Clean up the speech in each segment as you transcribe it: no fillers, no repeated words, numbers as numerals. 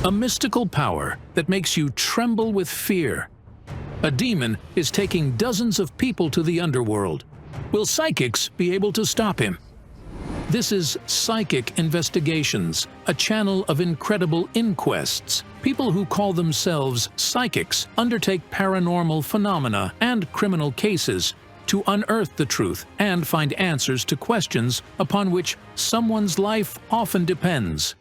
A mystical power that makes you tremble with fear. A demon is taking dozens of people to the underworld. Will psychics be able to stop him? This is Psychic Investigations, a channel of incredible inquests. People who call themselves psychics undertake paranormal phenomena and criminal cases to unearth the truth and find answers to questions upon which someone's life often depends.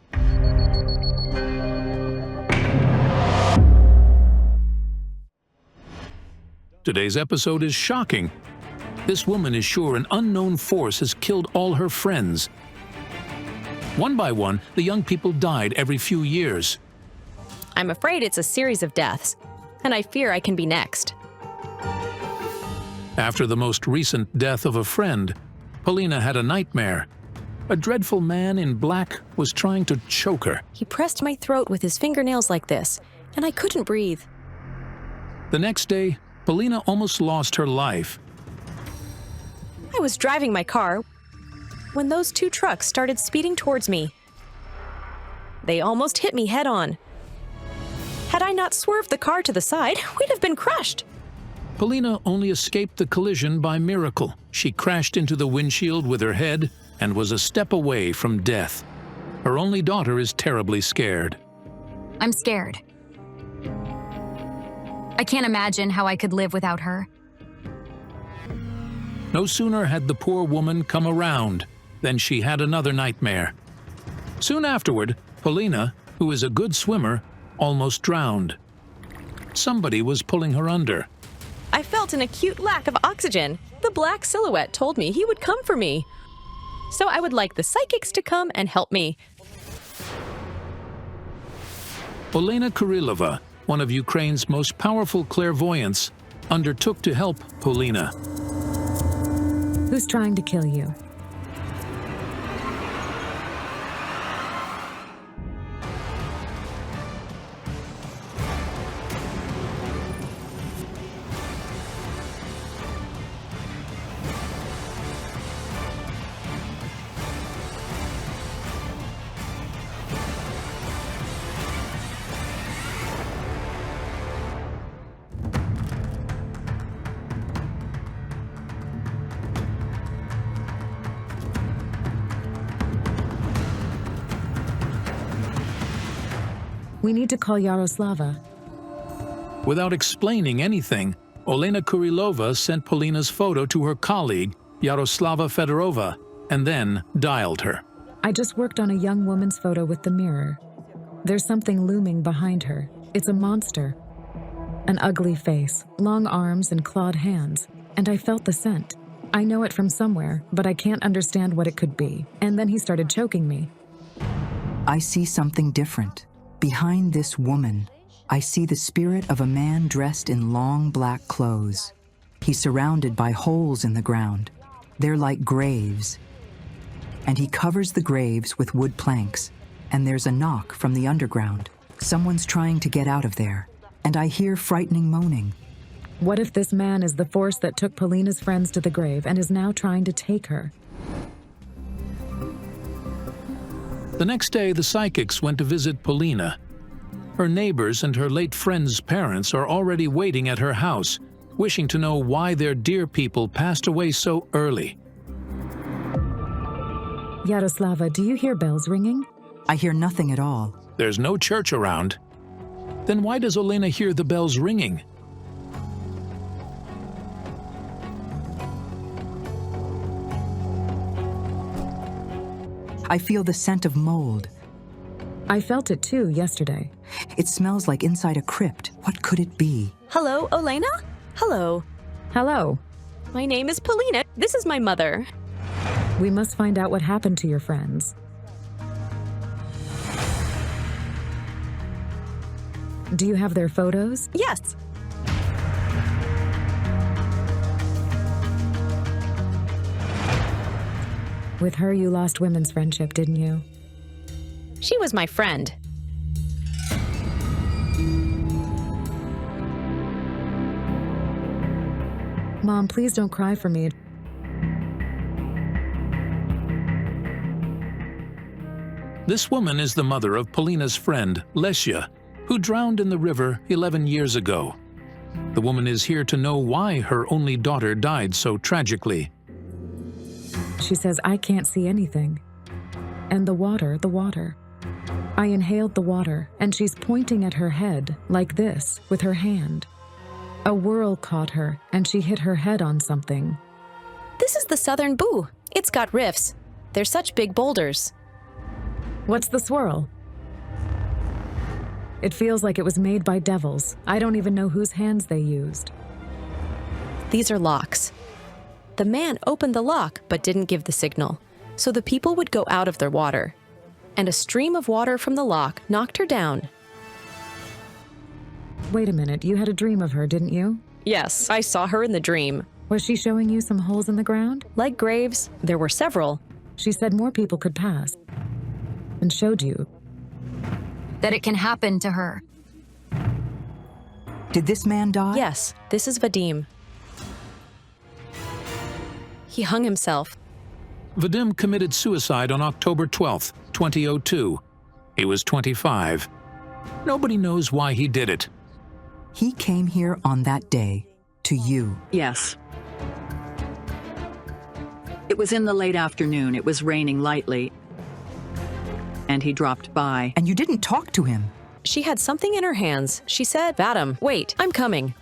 Today's episode is shocking. This woman is sure an unknown force has killed all her friends. One by one, the young people died every few years. I'm afraid it's a series of deaths, and I fear I can be next. After the most recent death of a friend, Polina had a nightmare. A dreadful man in black was trying to choke her. He pressed my throat with his fingernails like this, and I couldn't breathe. The next day, Polina almost lost her life. I was driving my car when those two trucks started speeding towards me. They almost hit me head-on. Had I not swerved the car to the side, we'd have been crushed. Polina only escaped the collision by miracle. She crashed into the windshield with her head and was a step away from death. Her only daughter is terribly scared. I'm scared. I can't imagine how I could live without her. No sooner had the poor woman come around than she had another nightmare. Soon afterward, Polina, who is a good swimmer, almost drowned. Somebody was pulling her under. I felt an acute lack of oxygen. The black silhouette told me he would come for me. So I would like the psychics to come and help me. Olena Kurilova, one of Ukraine's most powerful clairvoyants, undertook to help Polina. Who's trying to kill you? We need to call Yaroslava. Without explaining anything, Olena Kurilova sent Polina's photo to her colleague, Yaroslava Fedorova, and then dialed her. I just worked on a young woman's photo with the mirror. There's something looming behind her. It's a monster. An ugly face, long arms and clawed hands, and I felt the scent. I know it from somewhere, but I can't understand what it could be. And then he started choking me. I see something different. Behind this woman, I see the spirit of a man dressed in long black clothes. He's surrounded by holes in the ground. They're like graves. And he covers the graves with wood planks, and there's a knock from the underground. Someone's trying to get out of there, and I hear frightening moaning. What if this man is the force that took Polina's friends to the grave and is now trying to take her? The next day, the psychics went to visit Polina. Her neighbors and her late friend's parents are already waiting at her house, wishing to know why their dear people passed away so early. Yaroslava, do you hear bells ringing? I hear nothing at all. There's no church around. Then why does Olena hear the bells ringing? I feel the scent of mold. I felt it too yesterday. It smells like inside a crypt. What could it be? Hello, Olena? Hello. Hello. My name is Polina. This is my mother. We must find out what happened to your friends. Do you have their photos? Yes. With her, you lost women's friendship, didn't you? She was my friend. Mom, please don't cry for me. This woman is the mother of Polina's friend, Lesia, who drowned in the river 11 years ago. The woman is here to know why her only daughter died so tragically. She says, I can't see anything. And the water. I inhaled the water, and she's pointing at her head, like this, with her hand. A whirl caught her, and she hit her head on something. This is the Southern Boo. It's got rifts. They're such big boulders. What's the swirl? It feels like it was made by devils. I don't even know whose hands they used. These are locks. The man opened the lock but didn't give the signal, so the people would go out of their water. And a stream of water from the lock knocked her down. Wait a minute, you had a dream of her, didn't you? Yes, I saw her in the dream. Was she showing you some holes in the ground? Like graves, there were several. She said more people could pass. And showed you. That it can happen to her. Did this man die? Yes, this is Vadim. He hung himself. Vadim committed suicide on October 12, 2002. He was 25. Nobody knows why he did it. He came here on that day, to you. Yes. It was in the late afternoon. It was raining lightly. And he dropped by. And you didn't talk to him. She had something in her hands. She said, Vadim, wait, I'm coming.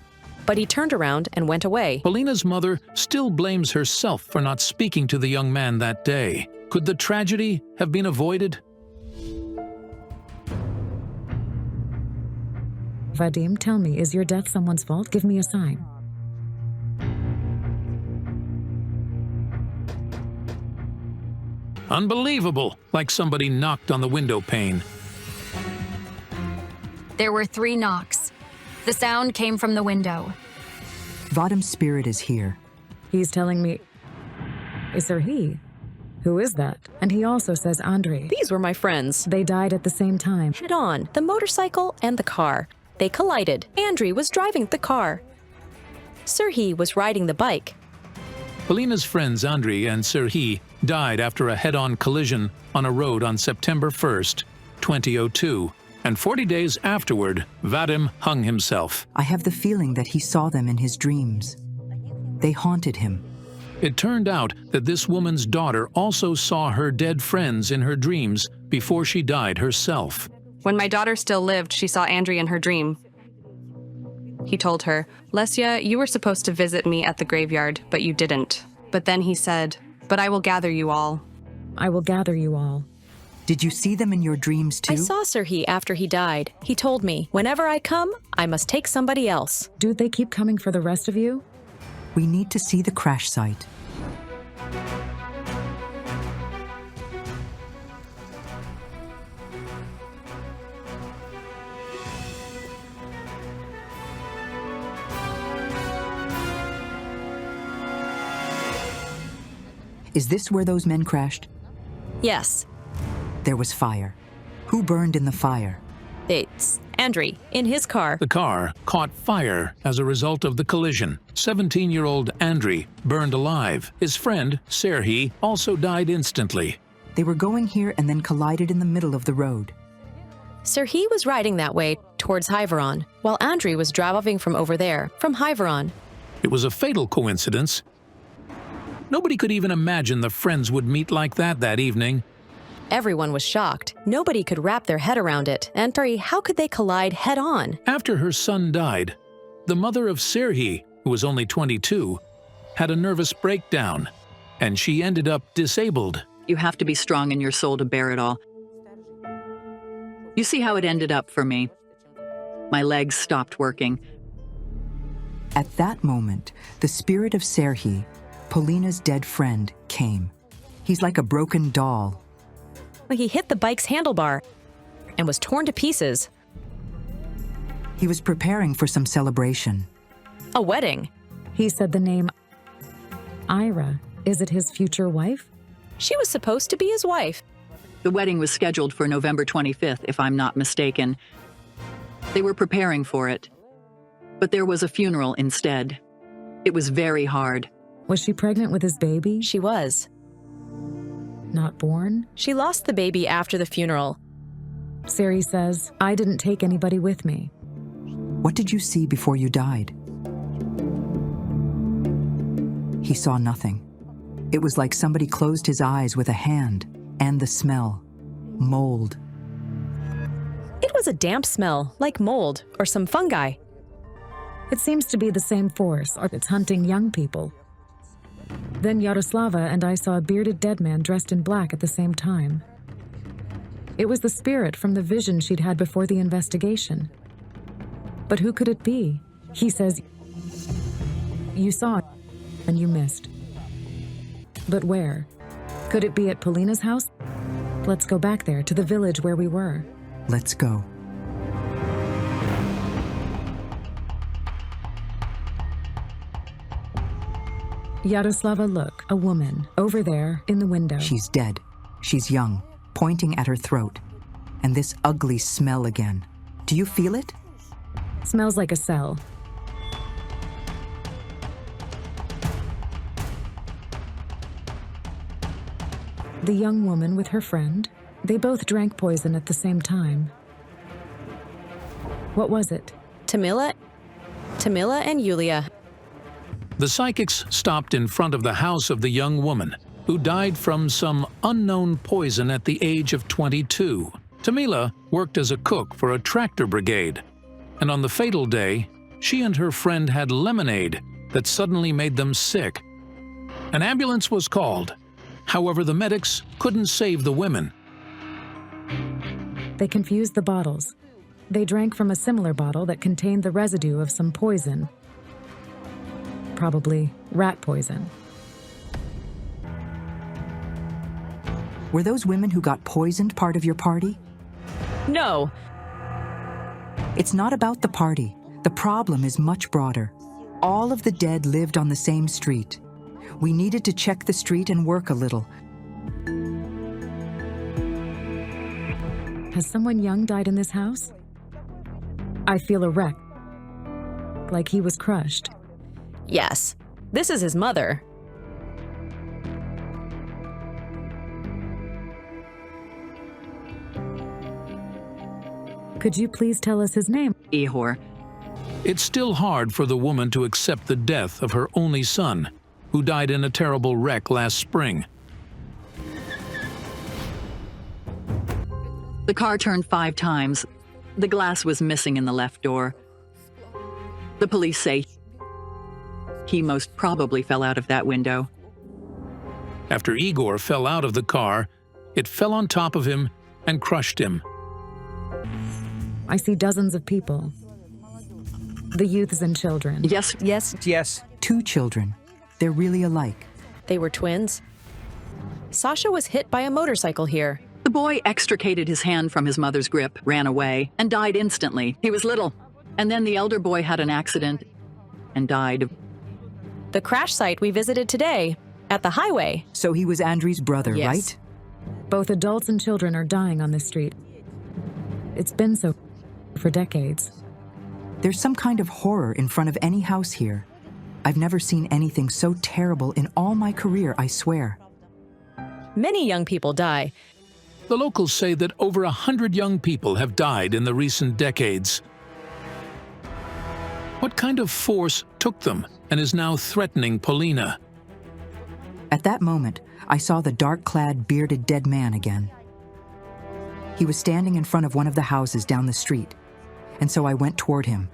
But he turned around and went away. Polina's mother still blames herself for not speaking to the young man that day. Could the tragedy have been avoided? Vadim, tell me, is your death someone's fault? Give me a sign. Unbelievable, like somebody knocked on the window pane. There were 3 knocks. The sound came from the window. Vadim's spirit is here. He's telling me... Is there he? Who is that? And he also says Andrei. These were my friends. They died at the same time. Head on, the motorcycle and the car. They collided. Andrei was driving the car. Serhiy was riding the bike. Polina's friends Andrei and Serhiy died after a head-on collision on a road on September 1st, 2002. And 40 days afterward, Vadim hung himself. I have the feeling that he saw them in his dreams. They haunted him. It turned out that this woman's daughter also saw her dead friends in her dreams before she died herself. When my daughter still lived, she saw Andrei in her dream. He told her, Lesia, you were supposed to visit me at the graveyard, but you didn't. But then he said, but I will gather you all. I will gather you all. Did you see them in your dreams too? I saw Serhiy after he died. He told me, whenever I come, I must take somebody else. Do they keep coming for the rest of you? We need to see the crash site. Is this where those men crashed? Yes, There was fire. Who burned in the fire? it's Andrei in his car. The car caught fire as a result of the collision. 17-year-old Andrei burned alive. His friend, Serhiy, also died instantly. They were going here and then collided in the middle of the road. Serhiy was riding that way towards Hyveron, while Andrei was driving from over there, from Hyveron. It was a fatal coincidence. Nobody could even imagine the friends would meet like that evening. Everyone was shocked. Nobody could wrap their head around it. And how could they collide head-on? After her son died, the mother of Serhiy, who was only 22, had a nervous breakdown, and she ended up disabled. You have to be strong in your soul to bear it all. You see how it ended up for me. My legs stopped working. At that moment, the spirit of Serhiy, Polina's dead friend, came. He's like a broken doll. He hit the bike's handlebar and was torn to pieces. He was preparing for some celebration. A wedding. He said the name Ira. Is it his future wife? She was supposed to be his wife. The wedding was scheduled for November 25th, if I'm not mistaken. They were preparing for it. But there was a funeral instead. It was very hard. Was she pregnant with his baby? She was. not born? She lost the baby after the funeral. Sari says, I didn't take anybody with me. What did you see before you died? He saw nothing. It was like somebody closed his eyes with a hand, and the smell. Mold. It was a damp smell, like mold or some fungi. It seems to be the same force, or it's hunting young people. Then Yaroslava and I saw a bearded dead man dressed in black at the same time. It was the spirit from the vision she'd had before the investigation. But who could it be? He says, you saw it, and you missed. But where? Could it be at Polina's house? Let's go back there, to the village where we were. Let's go. Yaroslava, look, a woman, over there, in the window. She's dead. She's young, pointing at her throat. And this ugly smell again. Do you feel it? Smells like a cell. The young woman with her friend, they both drank poison at the same time. What was it? Tamila and Yulia. The psychics stopped in front of the house of the young woman, who died from some unknown poison at the age of 22. Tamila worked as a cook for a tractor brigade, and on the fatal day, she and her friend had lemonade that suddenly made them sick. An ambulance was called. However, the medics couldn't save the women. They confused the bottles. They drank from a similar bottle that contained the residue of some poison. Probably rat poison. Were those women who got poisoned part of your party? No. It's not about the party. The problem is much broader. All of the dead lived on the same street. We needed to check the street and work a little. Has someone young died in this house? I feel a wreck. Like he was crushed. Yes. This is his mother. Could you please tell us his name? Ihor. It's still hard for the woman to accept the death of her only son, who died in a terrible wreck last spring. The car turned 5 times. The glass was missing in the left door. The police say he most probably fell out of that window. After Igor fell out of the car, it fell on top of him and crushed him. I see dozens of people. The youths and children. Yes, Yes. 2 children. They're really alike. They were twins. Sasha was hit by a motorcycle here. the boy extricated his hand from his mother's grip, ran away, and died instantly. He was little. And then the elder boy had an accident and died. The crash site we visited today, at the highway. So he was Andrew's brother, Yes. right? Both adults and children are dying on this street. It's been so for decades. There's some kind of horror in front of any house here. I've never seen anything so terrible in all my career, I swear. Many young people die. The locals say that over 100 young people have died in the recent decades. What kind of force took them and is now threatening Polina? At that moment, I saw the dark-clad, bearded dead man again. He was standing in front of one of the houses down the street, and so I went toward him.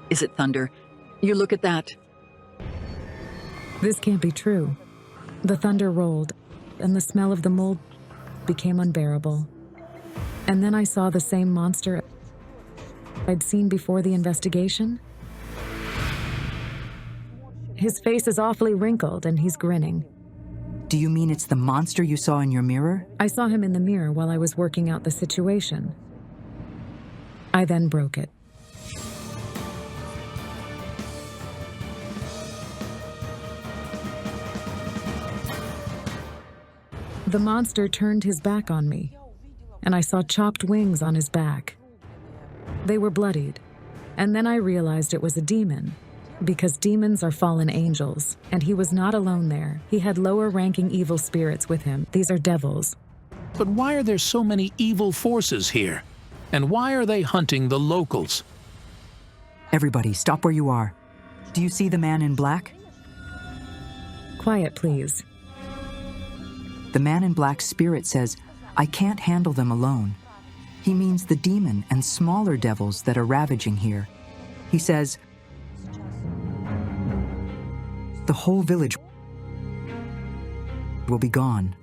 Is it thunder? You look at that. This can't be true. The thunder rolled, and the smell of the mold became unbearable. And then I saw the same monster I'd seen before the investigation. His face is awfully wrinkled, and he's grinning. Do you mean it's the monster you saw in your mirror? I saw him in the mirror while I was working out the situation. I then broke it. The monster turned his back on me, and I saw chopped wings on his back. They were bloodied. And then I realized it was a demon, because demons are fallen angels, and he was not alone there. He had lower-ranking evil spirits with him. These are devils. But why are there so many evil forces here? And why are they hunting the locals? Everybody, stop where you are. Do you see the man in black? Quiet, please. The man in black's spirit says, I can't handle them alone. He means the demon and smaller devils that are ravaging here. He says, the whole village will be gone.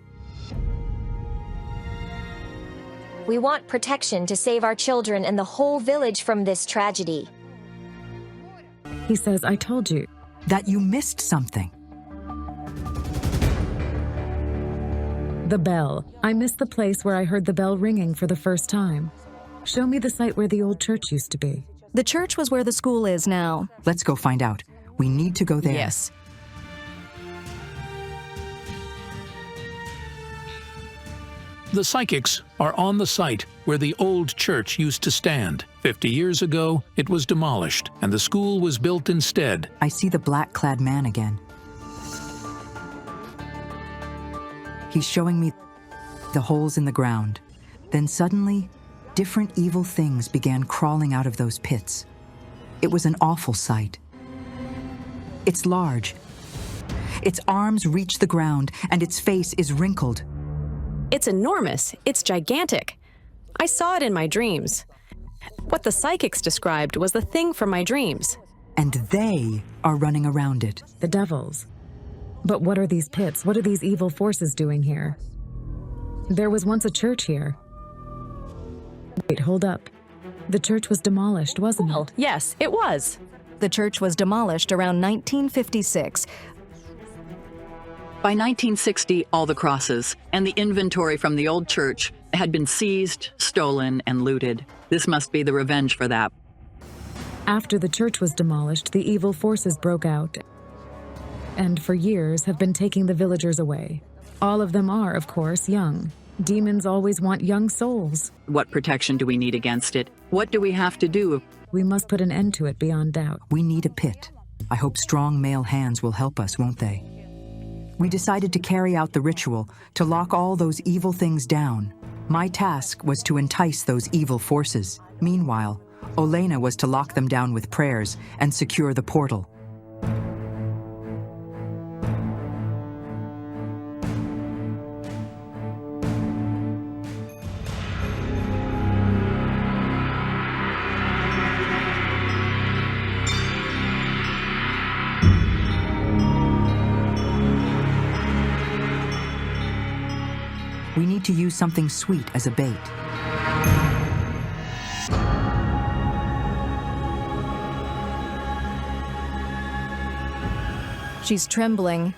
We want protection to save our children and the whole village from this tragedy. He says, I told you. That you missed something. The bell. I missed the place where I heard the bell ringing for the first time. Show me the site where the old church used to be. The church was where the school is now. Let's go find out. We need to go there. Yes. The psychics are on the site where the old church used to stand. 50 years ago, it was demolished, and the school was built instead. I see the black-clad man again. He's showing me the holes in the ground. Then suddenly, different evil things began crawling out of those pits. It was an awful sight. It's large. Its arms reach the ground, and its face is wrinkled. It's enormous. It's gigantic. I saw it in my dreams. What the psychics described was the thing from my dreams. And they are running around it. The devils. But what are these pits? What are these evil forces doing here? There was once a church here. Wait, hold up. The church was demolished, wasn't Well, it? yes, it was. The church was demolished around 1956. By 1960, all the crosses and the inventory from the old church had been seized, stolen, and looted. This must be the revenge for that. After the church was demolished, the evil forces broke out, and for years have been taking the villagers away. All of them are, of course, young. Demons always want young souls. What protection do we need against it? What do we have to do? We must put an end to it beyond doubt. We need a pit. I hope strong male hands will help us, won't they? We decided to carry out the ritual, to lock all those evil things down. My task was to entice those evil forces. Meanwhile, Olena was to lock them down with prayers and secure the portal. We need to use something sweet as a bait. She's trembling.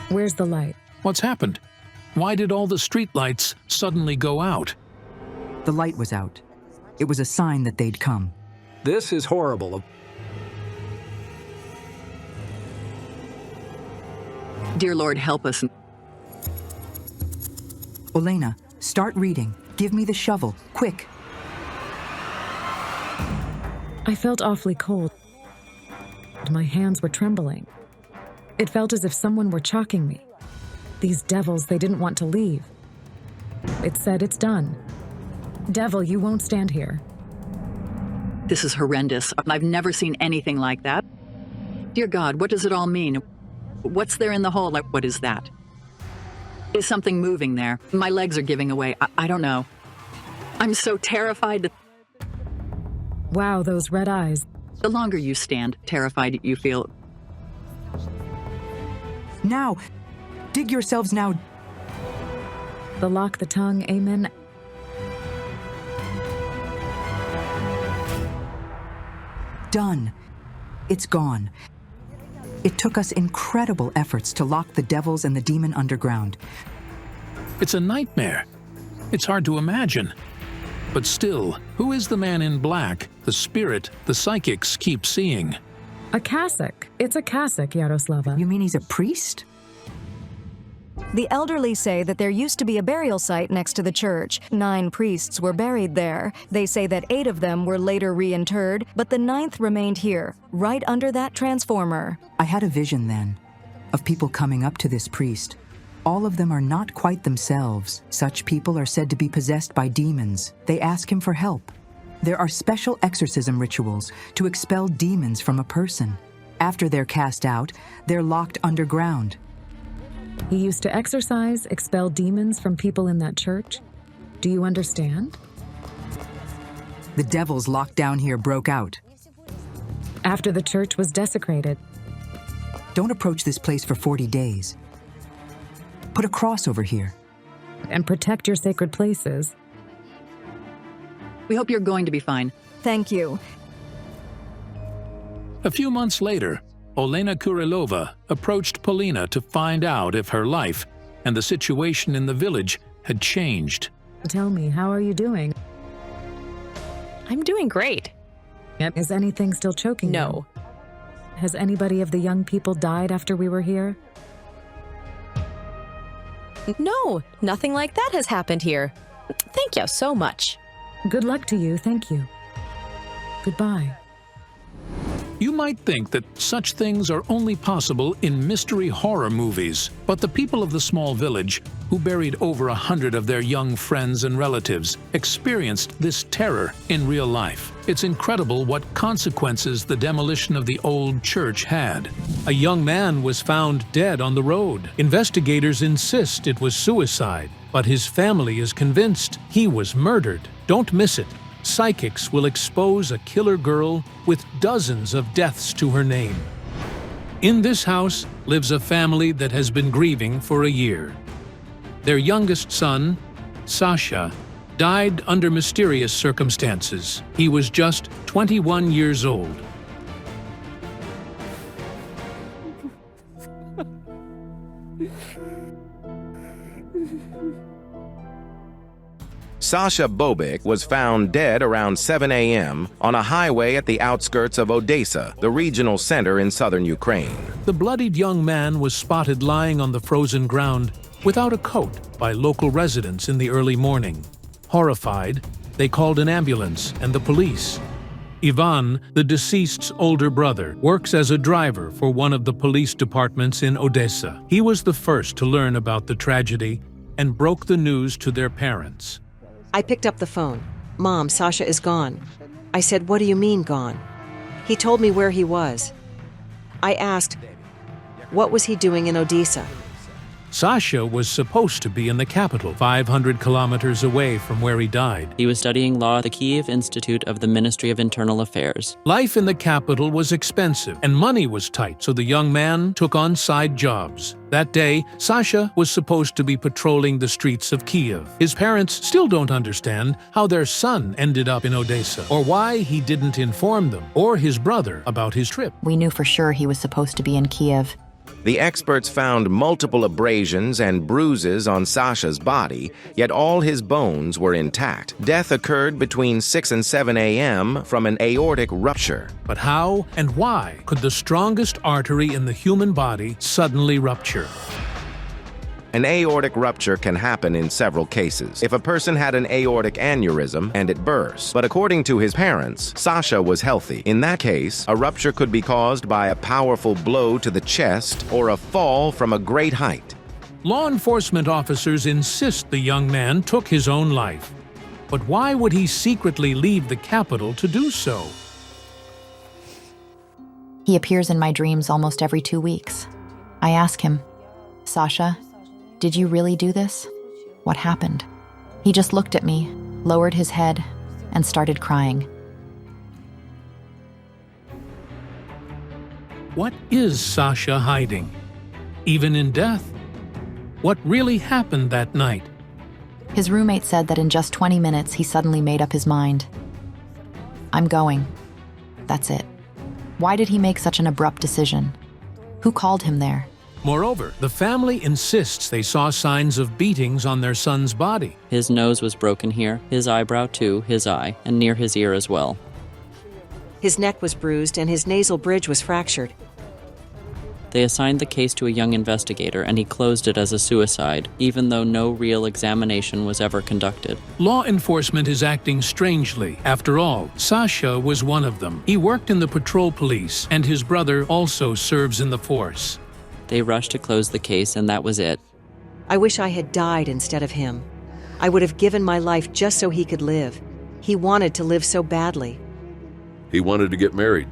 Where's the light? What's happened? Why did all the street lights suddenly go out? The light was out. It was a sign that they'd come. This is horrible. Dear Lord, help us. Olena, start reading. Give me the shovel, quick. I felt awfully cold. My hands were trembling. It felt as if someone were chalking me. These devils, they didn't want to leave. It said, it's done. Devil, you won't stand here. This is horrendous. I've never seen anything like that. Dear God, what does it all mean? What's there in the hole? What is that? Is something moving there? My legs are giving away. I don't know. I'm so terrified. Wow, those red eyes. The longer you stand, terrified you feel. Now! Dig yourselves now! The lock, the tongue, amen. Done. It's gone. It took us incredible efforts to lock the devils and the demon underground. It's a nightmare. It's hard to imagine. But still, who is the man in black, the spirit the psychics keep seeing? A cassock. It's a cassock, Yaroslava. You mean he's a priest? The elderly say that there used to be a burial site next to the church. 9 priests were buried there. They say that 8 of them were later reinterred, but the 9th remained here, right under that transformer. I had a vision then of people coming up to this priest. All of them are not quite themselves. Such people are said to be possessed by demons. They ask him for help. There are special exorcism rituals to expel demons from a person. After they're cast out, they're locked underground. He used to exorcise, expel demons from people in that church. Do you understand? The devils locked down here broke out. After the church was desecrated. Don't approach this place for 40 days. Put a cross over here. And protect your sacred places. We hope you're going to be fine. Thank you. A few months later, Olena Kurilova approached Polina to find out if her life and the situation in the village had changed. Tell me, how are you doing? I'm doing great. Is anything still choking you? No. Has anybody of the young people died after we were here? No, nothing like that has happened here. Thank you so much. Good luck to you, thank you. Goodbye. You might think that such things are only possible in mystery horror movies, but the people of the small village, who buried over 100 of their young friends and relatives, experienced this terror in real life. It's incredible what consequences the demolition of the old church had. A young man was found dead on the road. Investigators insist it was suicide, but his family is convinced he was murdered. Don't miss it. Psychics will expose a killer girl with dozens of deaths to her name. In this house lives a family that has been grieving for a year. Their youngest son, Sasha, died under mysterious circumstances. He was just 21 years old. Sasha Bobik was found dead around 7 a.m. on a highway at the outskirts of Odessa, the regional center in southern Ukraine. The bloodied young man was spotted lying on the frozen ground without a coat by local residents in the early morning. Horrified, they called an ambulance and the police. Ivan, the deceased's older brother, works as a driver for one of the police departments in Odessa. He was the first to learn about the tragedy and broke the news to their parents. I picked up the phone. Mom, Sasha is gone. I said, what do you mean gone? He told me where he was. I asked, what was he doing in Odessa? Sasha was supposed to be in the capital, 500 kilometers away from where he died. He was studying law at the Kyiv Institute of the Ministry of Internal Affairs. Life in the capital was expensive and money was tight, so the young man took on side jobs. That day, Sasha was supposed to be patrolling the streets of Kyiv. His parents still don't understand how their son ended up in Odessa, or why he didn't inform them or his brother about his trip. We knew for sure he was supposed to be in Kyiv. The experts found multiple abrasions and bruises on Sasha's body, yet all his bones were intact. Death occurred between 6 and 7 a.m. from an aortic rupture. But how and why could the strongest artery in the human body suddenly rupture? An aortic rupture can happen in several cases. If a person had an aortic aneurysm and it burst, but according to his parents, Sasha was healthy. In that case, a rupture could be caused by a powerful blow to the chest or a fall from a great height. Law enforcement officers insist the young man took his own life. But why would he secretly leave the capital to do so? He appears in my dreams almost every 2 weeks. I ask him, Sasha, did you really do this? What happened? He just looked at me, lowered his head, and started crying. What is Sasha hiding? Even in death? What really happened that night? His roommate said that in just 20 minutes he suddenly made up his mind. I'm going. That's it. Why did he make such an abrupt decision? Who called him there? Moreover, the family insists they saw signs of beatings on their son's body. His nose was broken here, his eyebrow too, his eye, and near his ear as well. His neck was bruised and his nasal bridge was fractured. They assigned the case to a young investigator and he closed it as a suicide, even though no real examination was ever conducted. Law enforcement is acting strangely. After all, Sasha was one of them. He worked in the patrol police, and his brother also serves in the force. They rushed to close the case, and that was it. I wish I had died instead of him. I would have given my life just so he could live. He wanted to live so badly. He wanted to get married.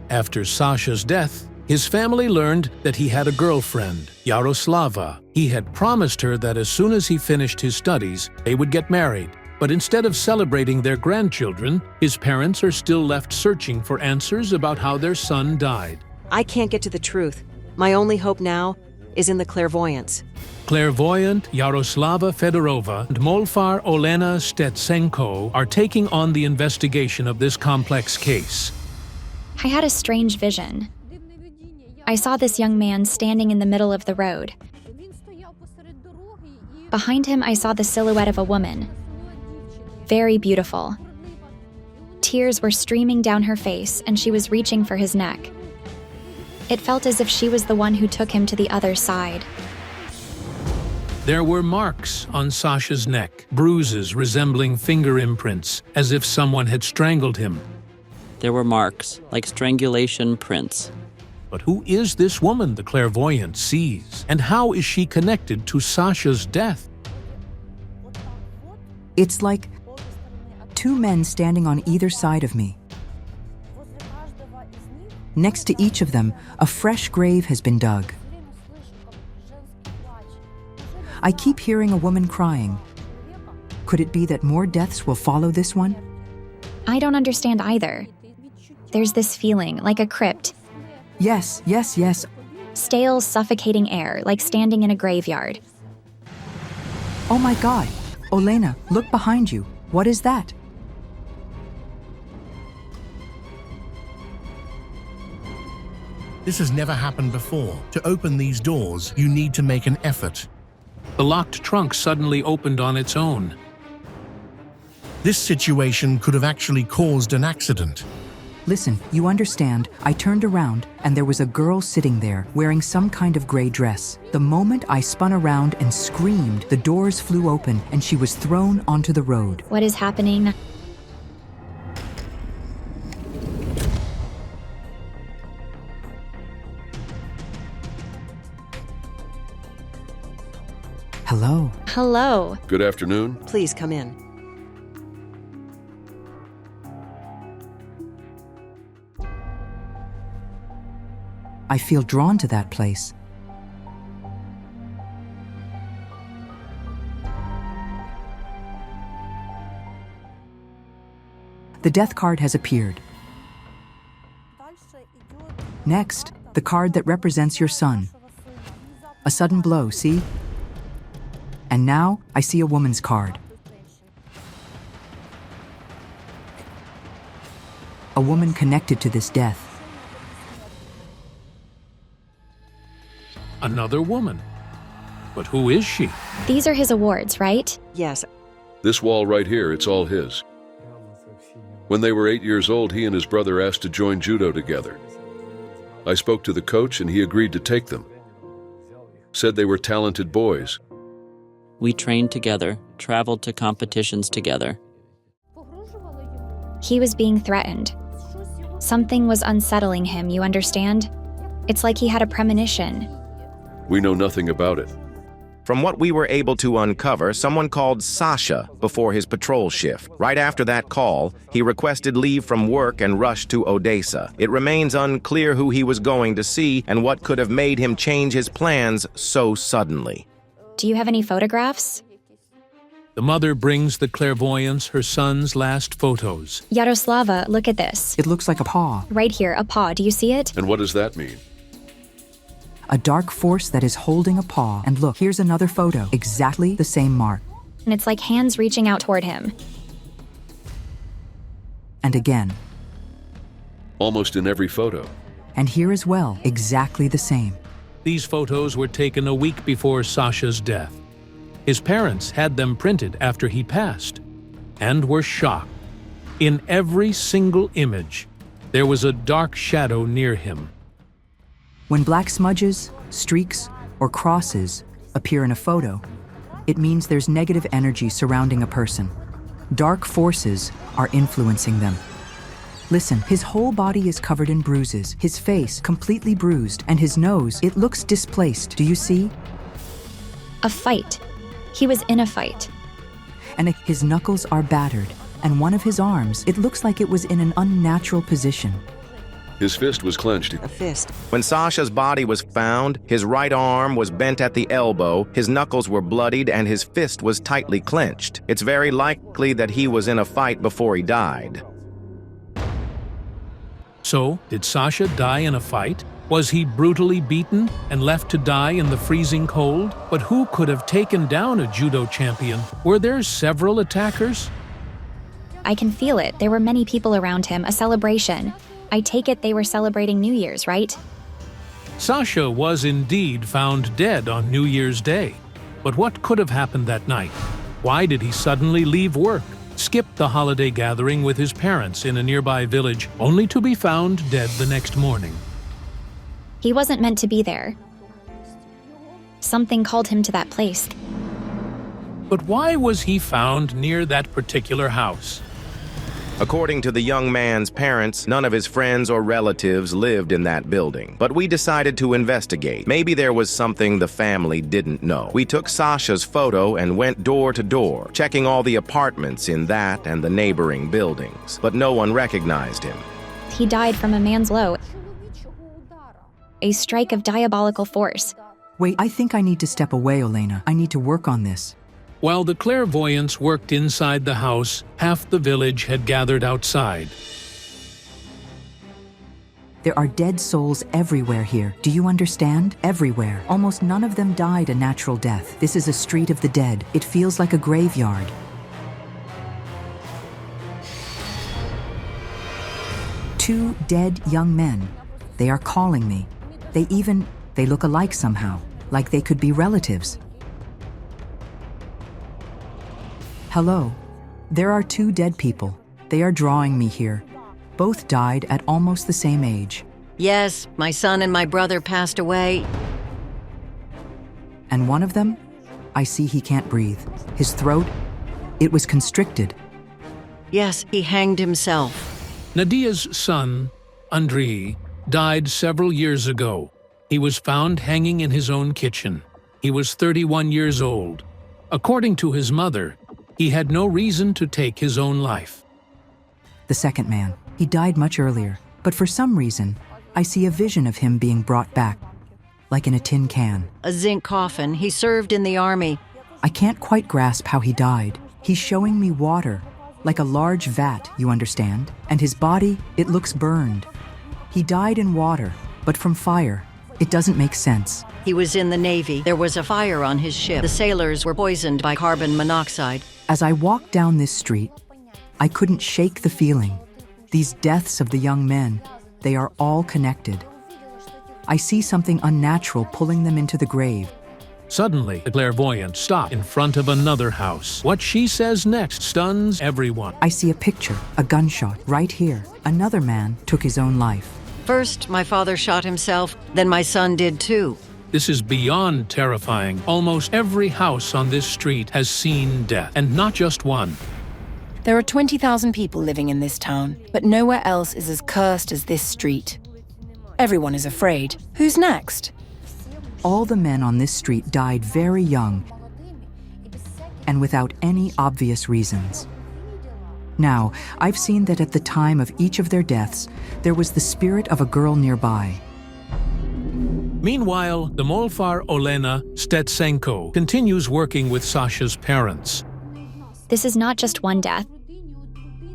After Sasha's death, his family learned that he had a girlfriend, Yaroslava. He had promised her that as soon as he finished his studies, they would get married. But instead of celebrating their grandchildren, his parents are still left searching for answers about how their son died. I can't get to the truth. My only hope now is in the clairvoyance. Clairvoyant Yaroslava Fedorova and Molfar Olena Stetsenko are taking on the investigation of this complex case. I had a strange vision. I saw this young man standing in the middle of the road. Behind him, I saw the silhouette of a woman. Very beautiful. Tears were streaming down her face, and she was reaching for his neck. It felt as if she was the one who took him to the other side. There were marks on Sasha's neck, bruises resembling finger imprints, as if someone had strangled him. There were marks, like strangulation prints. But who is this woman the clairvoyant sees? And how is she connected to Sasha's death? It's like two men standing on either side of me. Next to each of them, a fresh grave has been dug. I keep hearing a woman crying. Could it be that more deaths will follow this one? I don't understand either. There's this feeling, like a crypt. Yes. Stale, suffocating air, like standing in a graveyard. Oh my God. Olena, look behind you. What is that? This has never happened before. To open these doors, you need to make an effort. The locked trunk suddenly opened on its own. This situation could have actually caused an accident. Listen, you understand, I turned around and there was a girl sitting there wearing some kind of gray dress. The moment I spun around and screamed, the doors flew open and she was thrown onto the road. What is happening? Hello. Hello. Good afternoon. Please come in. I feel drawn to that place. The death card has appeared. Next, the card that represents your son. A sudden blow, see? And now, I see a woman's card. A woman connected to this death. Another woman. But who is she? These are his awards, right? Yes. This wall right here, it's all his. When they were 8 years old, he and his brother asked to join judo together. I spoke to the coach and he agreed to take them. Said they were talented boys. We trained together, traveled to competitions together. He was being threatened. Something was unsettling him, you understand? It's like he had a premonition. We know nothing about it. From what we were able to uncover, someone called Sasha before his patrol shift. Right after that call, he requested leave from work and rushed to Odessa. It remains unclear who he was going to see and what could have made him change his plans so suddenly. Do you have any photographs? The mother brings the clairvoyance her son's last photos. Yaroslava, look at this. It looks like a paw. Right here, a paw. Do you see it? And what does that mean? A dark force that is holding a paw. And look, here's another photo. Exactly the same mark. And it's like hands reaching out toward him. And again. Almost in every photo. And here as well, exactly the same. These photos were taken a week before Sasha's death. His parents had them printed after he passed and were shocked. In every single image, There was a dark shadow near him. When black smudges, streaks, or crosses appear in a photo, it means there's negative energy surrounding a person. Dark forces are influencing them. Listen, his whole body is covered in bruises, his face completely bruised, and his nose, it looks displaced. Do you see? A fight. He was in a fight. And his knuckles are battered, and one of his arms, it looks like it was in an unnatural position. His fist was clenched. A fist. When Sasha's body was found, his right arm was bent at the elbow, his knuckles were bloodied, and his fist was tightly clenched. It's very likely that he was in a fight before he died. So, did Sasha die in a fight? Was he brutally beaten and left to die in the freezing cold? But who could have taken down a judo champion? Were there several attackers? I can feel it. There were many people around him, a celebration. I take it they were celebrating New Year's, right? Sasha was indeed found dead on New Year's Day. But what could have happened that night? Why did he suddenly leave work, skip the holiday gathering with his parents in a nearby village, only to be found dead the next morning? He wasn't meant to be there. Something called him to that place. But why was he found near that particular house? According to the young man's parents, none of his friends or relatives lived in that building. But we decided to investigate. Maybe there was something the family didn't know. We took Sasha's photo and went door to door, checking all the apartments in that and the neighboring buildings. But no one recognized him. He died from a man's blow. A strike of diabolical force. Wait, I think I need to step away, Elena. I need to work on this. While the clairvoyants worked inside the house, half the village had gathered outside. There are dead souls everywhere here. Do you understand? Everywhere. Almost none of them died a natural death. This is a street of the dead. It feels like a graveyard. Two dead young men. They are calling me. They look alike somehow, like they could be relatives. Hello. There are two dead people. They are drawing me here. Both died at almost the same age. Yes, my son and my brother passed away. And one of them, I see he can't breathe. His throat, it was constricted. Yes, he hanged himself. Nadia's son, Andrei, died several years ago. He was found hanging in his own kitchen. He was 31 years old. According to his mother, he had no reason to take his own life. The second man, he died much earlier, but for some reason, I see a vision of him being brought back, like in a tin can. A zinc coffin. He served in the army. I can't quite grasp how he died. He's showing me water, like a large vat, you understand? And his body, it looks burned. He died in water, but from fire. It doesn't make sense. He was in the Navy. There was a fire on his ship. The sailors were poisoned by carbon monoxide. As I walked down this street, I couldn't shake the feeling. These deaths of the young men, they are all connected. I see something unnatural pulling them into the grave. Suddenly, the clairvoyant stopped in front of another house. What she says next stuns everyone. I see a picture, a gunshot, right here. Another man took his own life. First, my father shot himself, then my son did too. This is beyond terrifying. Almost every house on this street has seen death, and not just one. There are 20,000 people living in this town, but nowhere else is as cursed as this street. Everyone is afraid. Who's next? All the men on this street died very young and without any obvious reasons. Now, I've seen that at the time of each of their deaths, there was the spirit of a girl nearby. Meanwhile, the Molfar Olena Stetsenko continues working with Sasha's parents. This is not just one death.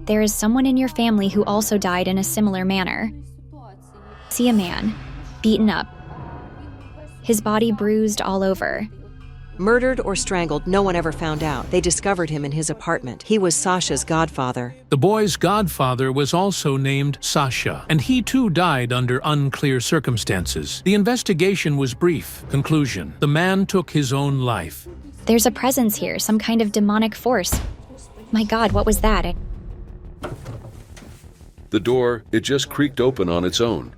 There is someone in your family who also died in a similar manner. See a man, beaten up, his body bruised all over. Murdered or strangled, no one ever found out. They discovered him in his apartment. He was Sasha's godfather. The boy's godfather was also named Sasha, and he too died under unclear circumstances. The investigation was brief. Conclusion: the man took his own life. There's a presence here, some kind of demonic force. My God, what was that? The door, it just creaked open on its own.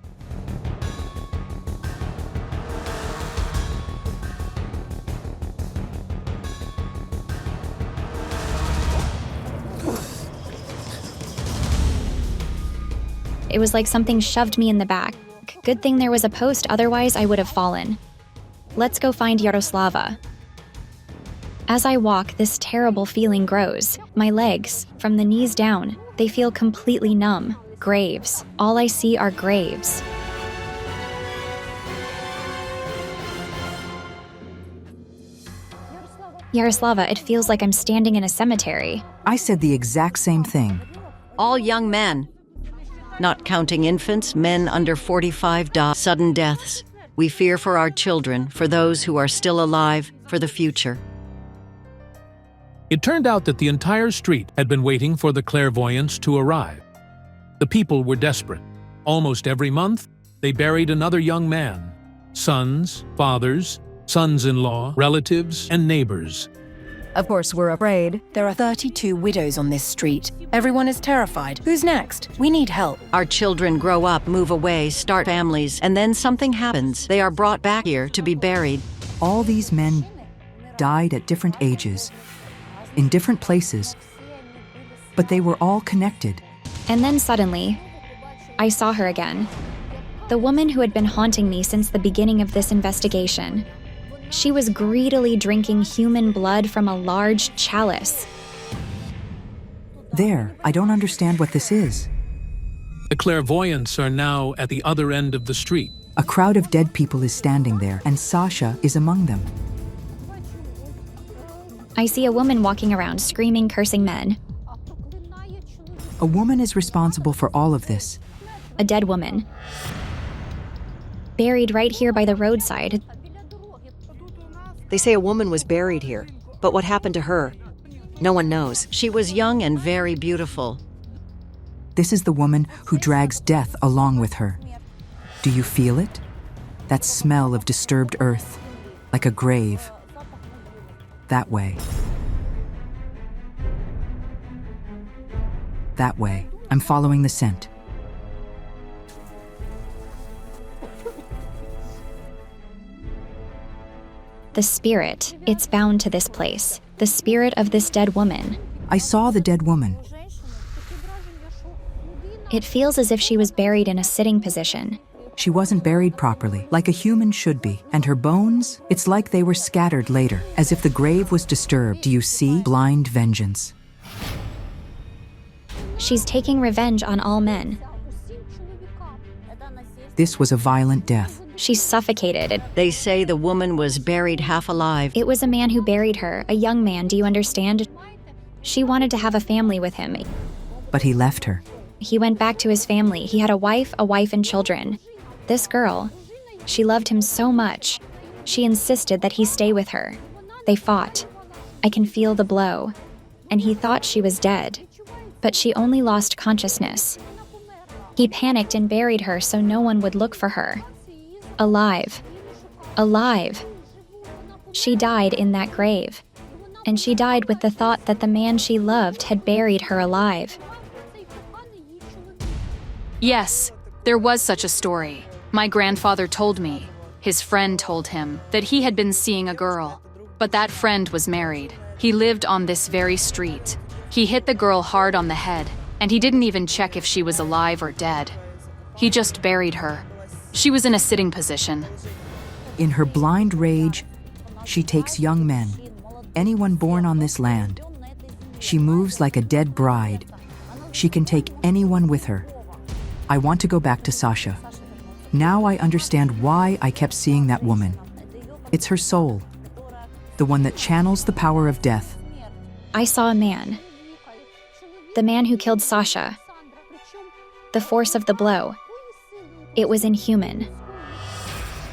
It was like something shoved me in the back. Good thing there was a post, otherwise I would have fallen. Let's go find Yaroslava. As I walk, this terrible feeling grows. My legs, from the knees down, they feel completely numb. Graves. All I see are graves. Yaroslava, it feels like I'm standing in a cemetery. I said the exact same thing. All young men. Not counting infants, men under 45 die. Sudden deaths. We fear for our children, for those who are still alive, for the future. It turned out that the entire street had been waiting for the clairvoyants to arrive. The people were desperate. Almost every month, they buried another young man. Sons, fathers, sons-in-law, relatives, and neighbors. Of course, we're afraid. There are 32 widows on this street. Everyone is terrified. Who's next? We need help. Our children grow up, move away, start families, and then something happens. They are brought back here to be buried. All these men died at different ages, in different places, but they were all connected. And then suddenly, I saw her again. The woman who had been haunting me since the beginning of this investigation. She was greedily drinking human blood from a large chalice. I don't understand what this is. The clairvoyants are now at the other end of the street. A crowd of dead people is standing there, and Sasha is among them. I see a woman walking around, screaming, cursing men. A woman is responsible for all of this. A dead woman. Buried right here by the roadside. They say a woman was buried here, but what happened to her? No one knows. She was young and very beautiful. This is the woman who drags death along with her. Do you feel it? That smell of disturbed earth, like a grave. That way. That way. I'm following the scent. The spirit, it's bound to this place. The spirit of this dead woman. I saw the dead woman. It feels as if she was buried in a sitting position. She wasn't buried properly, like a human should be. And her bones, it's like they were scattered later, as if the grave was disturbed. Do you see? Blind vengeance. She's taking revenge on all men. This was a violent death. She's suffocated. They say the woman was buried half alive. It was a man who buried her, a young man, do you understand? She wanted to have a family with him. But he left her. He went back to his family. He had a wife and children. This girl, she loved him so much. She insisted that he stay with her. They fought. I can feel the blow. And he thought she was dead. But she only lost consciousness. He panicked and buried her so no one would look for her. Alive. Alive. She died in that grave. And she died with the thought that the man she loved had buried her alive. Yes, there was such a story. My grandfather told me. His friend told him that he had been seeing a girl. But that friend was married. He lived on this very street. He hit the girl hard on the head, and he didn't even check if she was alive or dead. He just buried her. She was in a sitting position. In her blind rage, she takes young men, anyone born on this land. She moves like a dead bride. She can take anyone with her. I want to go back to Sasha. Now I understand why I kept seeing that woman. It's her soul, the one that channels the power of death. I saw a man. The man who killed Sasha. The force of the blow. It was inhuman.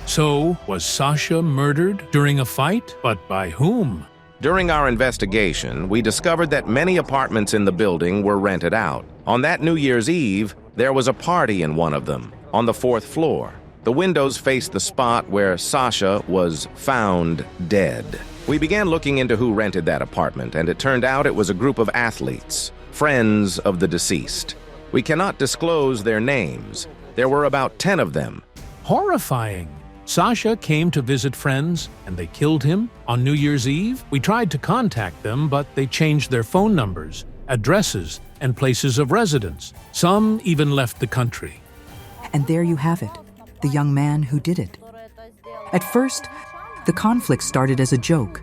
So, was Sasha murdered during a fight? But by whom? During our investigation, we discovered that many apartments in the building were rented out. On that New Year's Eve, there was a party in one of them, on the 4th floor. The windows faced the spot where Sasha was found dead. We began looking into who rented that apartment, and it turned out it was a group of athletes, friends of the deceased. We cannot disclose their names. There were about 10 of them. Horrifying. Sasha came to visit friends, and they killed him on New Year's Eve. We tried to contact them, but they changed their phone numbers, addresses, and places of residence. Some even left the country. And there you have it, the young man who did it. At first, the conflict started as a joke.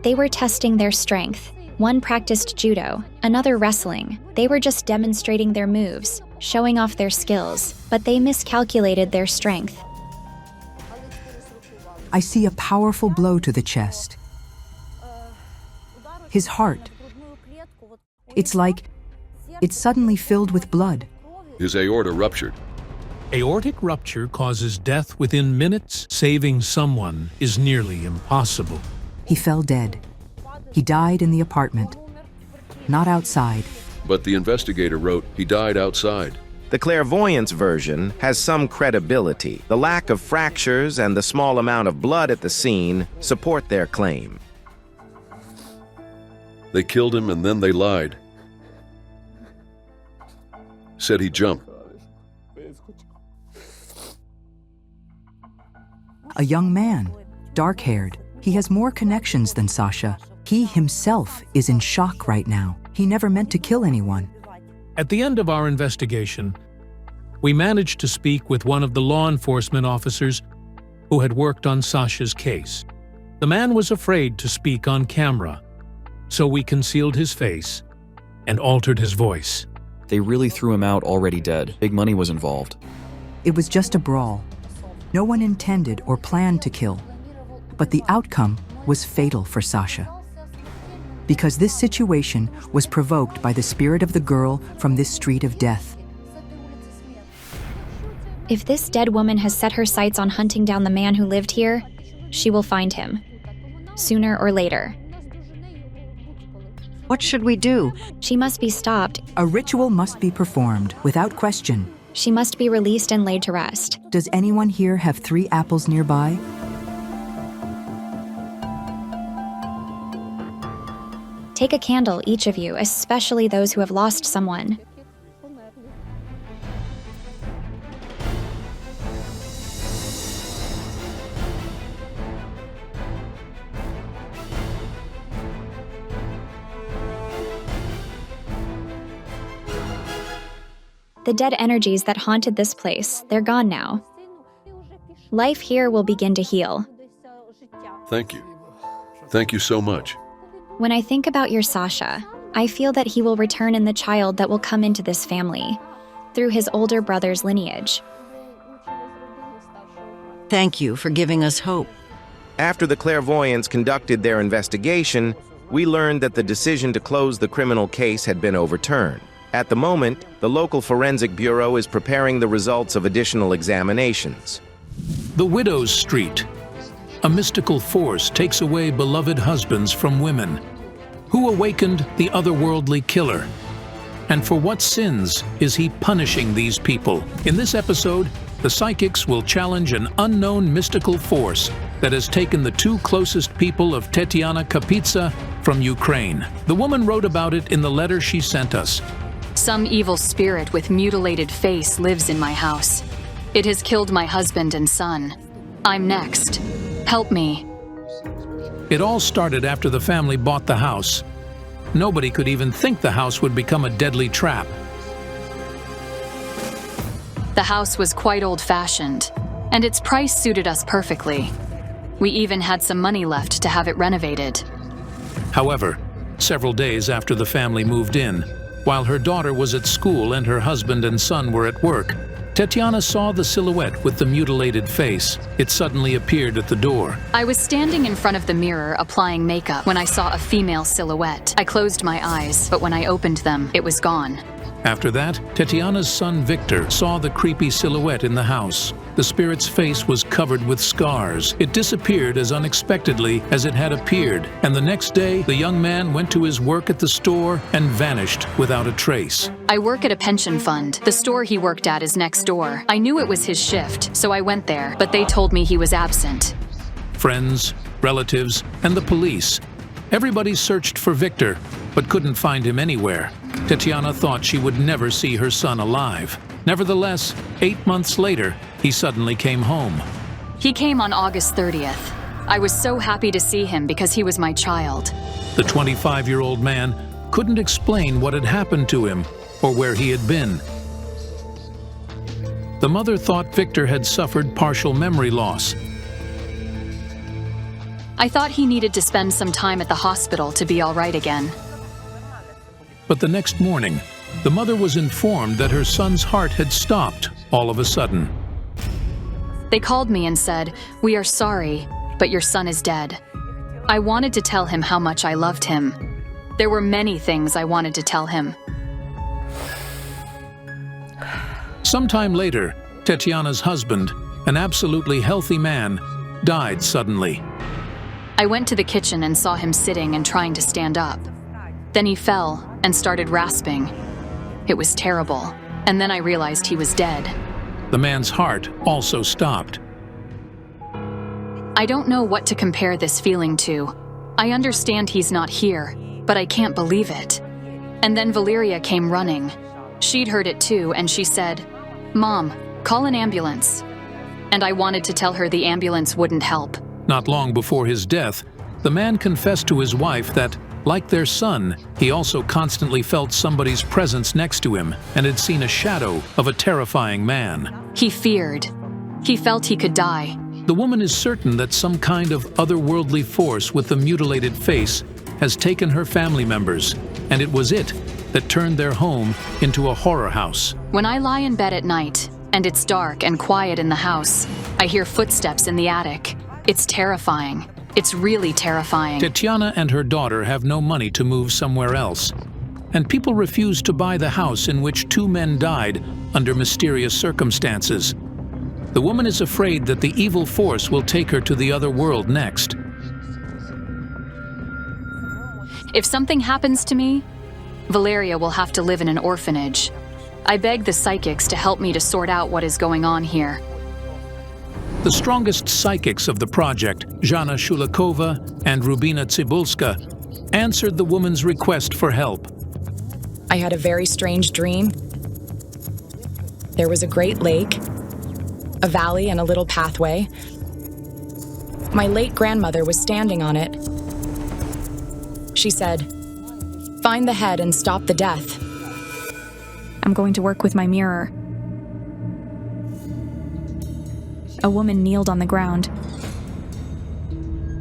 They were testing their strength. One practiced judo, another wrestling. They were just demonstrating their moves, showing off their skills, but they miscalculated their strength. I see a powerful blow to the chest. His heart. It's like it's suddenly filled with blood. His aorta ruptured. Aortic rupture causes death within minutes. Saving someone is nearly impossible. He fell dead. He died in the apartment, not outside. But the investigator wrote he died outside. The clairvoyance version has some credibility. The lack of fractures and the small amount of blood at the scene support their claim. They killed him and then they lied. Said he jumped. A young man, dark-haired. He has more connections than Sasha. He himself is in shock right now. He never meant to kill anyone. At the end of our investigation, we managed to speak with one of the law enforcement officers who had worked on Sasha's case. The man was afraid to speak on camera, so we concealed his face and altered his voice. They really threw him out already dead. Big money was involved. It was just a brawl. No one intended or planned to kill, but the outcome was fatal for Sasha. Because this situation was provoked by the spirit of the girl from this street of death. If this dead woman has set her sights on hunting down the man who lived here, she will find him, sooner or later. What should we do? She must be stopped. A ritual must be performed, without question. She must be released and laid to rest. Does anyone here have 3 apples nearby? Take a candle, each of you, especially those who have lost someone. The dead energies that haunted this place, they're gone now. Life here will begin to heal. Thank you. Thank you so much. When I think about your Sasha, I feel that he will return in the child that will come into this family, through his older brother's lineage. Thank you for giving us hope. After the clairvoyants conducted their investigation, we learned that the decision to close the criminal case had been overturned. At the moment, the local forensic bureau is preparing the results of additional examinations. The Widow's Street. A mystical force takes away beloved husbands from women. Who awakened the otherworldly killer? And for what sins is he punishing these people? In this episode, the psychics will challenge an unknown mystical force that has taken the 2 closest people of Tetiana Kapitsa from Ukraine. The woman wrote about it in the letter she sent us. Some evil spirit with mutilated face lives in my house. It has killed my husband and son. I'm next. Help me. It all started after the family bought the house. Nobody could even think the house would become a deadly trap. The house was quite old-fashioned, and its price suited us perfectly. We even had some money left to have it renovated. However, several days after the family moved in, while her daughter was at school and her husband and son were at work, Tetiana saw the silhouette with the mutilated face. It suddenly appeared at the door. I was standing in front of the mirror applying makeup when I saw a female silhouette. I closed my eyes, but when I opened them, it was gone. After that, Tetiana's son Victor saw the creepy silhouette in the house. The spirit's face was covered with scars. It disappeared as unexpectedly as it had appeared, and the next day, the young man went to his work at the store and vanished without a trace. I work at a pension fund. The store he worked at is next door. I knew it was his shift, so I went there, but they told me he was absent. Friends, relatives, and the police Everybody searched for Victor, but couldn't find him anywhere. Tatiana thought she would never see her son alive. Nevertheless, 8 months later, he suddenly came home. He came on August 30th. I was so happy to see him because he was my child. The 25-year-old man couldn't explain what had happened to him or where he had been. The mother thought Victor had suffered partial memory loss. I thought he needed to spend some time at the hospital to be all right again. But the next morning, the mother was informed that her son's heart had stopped all of a sudden. They called me and said, "We are sorry, but your son is dead." I wanted to tell him how much I loved him. There were many things I wanted to tell him. Sometime later, Tatiana's husband, an absolutely healthy man, died suddenly. I went to the kitchen and saw him sitting and trying to stand up. Then he fell and started rasping. It was terrible, and then I realized he was dead. The man's heart also stopped. I don't know what to compare this feeling to. I understand he's not here, but I can't believe it. And then Valeria came running. She'd heard it too, and she said, "Mom, call an ambulance." And I wanted to tell her the ambulance wouldn't help. Not long before his death, the man confessed to his wife that, like their son, he also constantly felt somebody's presence next to him and had seen a shadow of a terrifying man. He feared. He felt he could die. The woman is certain that some kind of otherworldly force with the mutilated face has taken her family members, and it was it that turned their home into a horror house. When I lie in bed at night, and it's dark and quiet in the house, I hear footsteps in the attic. It's terrifying. It's really terrifying. Tatiana and her daughter have no money to move somewhere else, and people refuse to buy the house in which 2 men died under mysterious circumstances. The woman is afraid that the evil force will take her to the other world next. If something happens to me, Valeria will have to live in an orphanage. I beg the psychics to help me to sort out what is going on here. The strongest psychics of the project, Jana Shulakova and Rubina Cybulska, answered the woman's request for help. I had a very strange dream. There was a great lake, a valley, and a little pathway. My late grandmother was standing on it. She said, "Find the head and stop the death." I'm going to work with my mirror. A woman kneeled on the ground,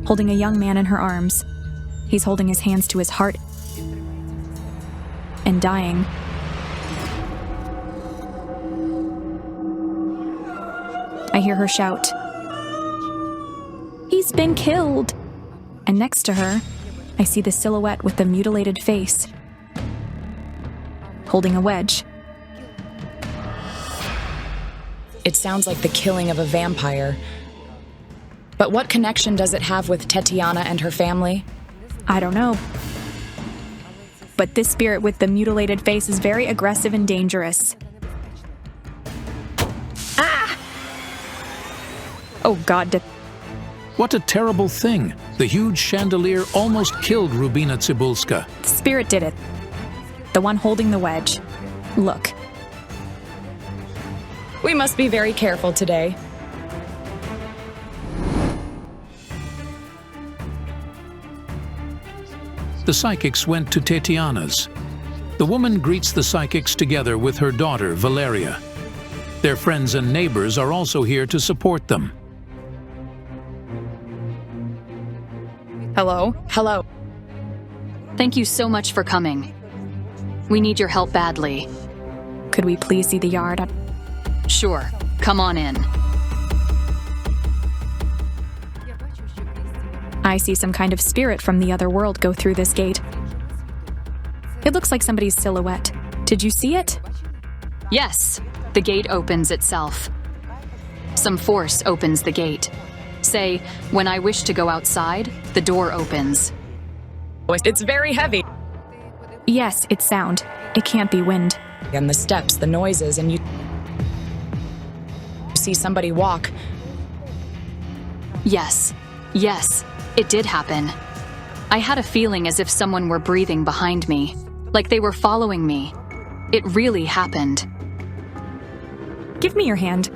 holding a young man in her arms. He's holding his hands to his heart and dying. I hear her shout, "He's been killed!" And next to her, I see the silhouette with the mutilated face, holding a wedge. It sounds like the killing of a vampire. But what connection does it have with Tatiana and her family? I don't know. But this spirit with the mutilated face is very aggressive and dangerous. Ah! Oh God. What a terrible thing. The huge chandelier almost killed Rubina Cybulska. The spirit did it. The one holding the wedge. Look. We must be very careful today. The psychics went to Tatiana's. The woman greets the psychics together with her daughter, Valeria. Their friends and neighbors are also here to support them. Hello? Hello. Thank you so much for coming. We need your help badly. Could we please see the yard? Sure. Come on in. I see some kind of spirit from the other world go through this gate. It looks like somebody's silhouette. Did you see it? Yes. The gate opens itself. Some force opens the gate. Say, when I wish to go outside, the door opens. It's very heavy. Yes, it's sound. It can't be wind. And the steps, the noises, and you see somebody walk. Yes, it did happen. I had a feeling as if someone were breathing behind me, like they were following me. It really happened. Give me your hand.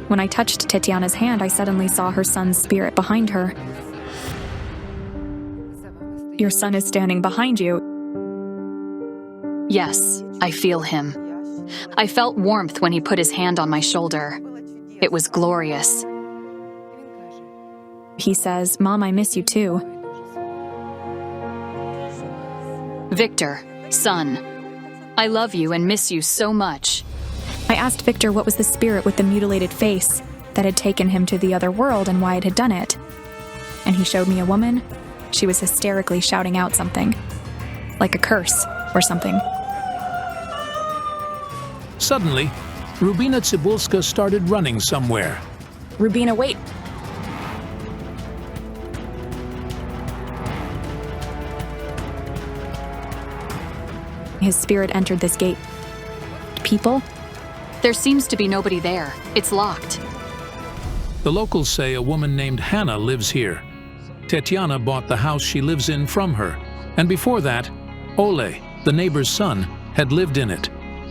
When I touched Tatiana's hand, I suddenly saw her son's spirit behind her. Your son is standing behind you. Yes, I feel him. I felt warmth when he put his hand on my shoulder. It was glorious. He says, "Mom, I miss you too." Victor, son, I love you and miss you so much. I asked Victor what was the spirit with the mutilated face that had taken him to the other world and why it had done it. And he showed me a woman. She was hysterically shouting out something, like a curse or something. Suddenly, Rubina Cybulska started running somewhere. Rubina, wait. His spirit entered this gate. People? There seems to be nobody there. It's locked. The locals say a woman named Hannah lives here. Tatiana bought the house she lives in from her, and before that, Ole, the neighbor's son, had lived in it.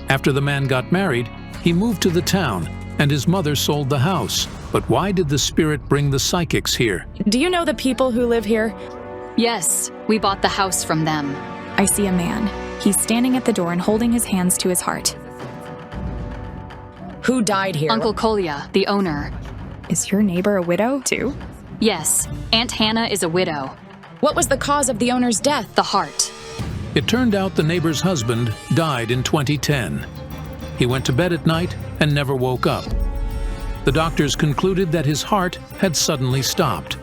After the man got married, he moved to the town, and his mother sold the house. But why did the spirit bring the psychics here? Do you know the people who live here? Yes, we bought the house from them. I see a man. He's standing at the door and holding his hands to his heart. Who died here? Uncle Kolya, the owner. Is your neighbor a widow, too? Yes, Aunt Hannah is a widow. What was the cause of the owner's death? The heart. It turned out the neighbor's husband died in 2010. He went to bed at night and never woke up. The doctors concluded that his heart had suddenly stopped.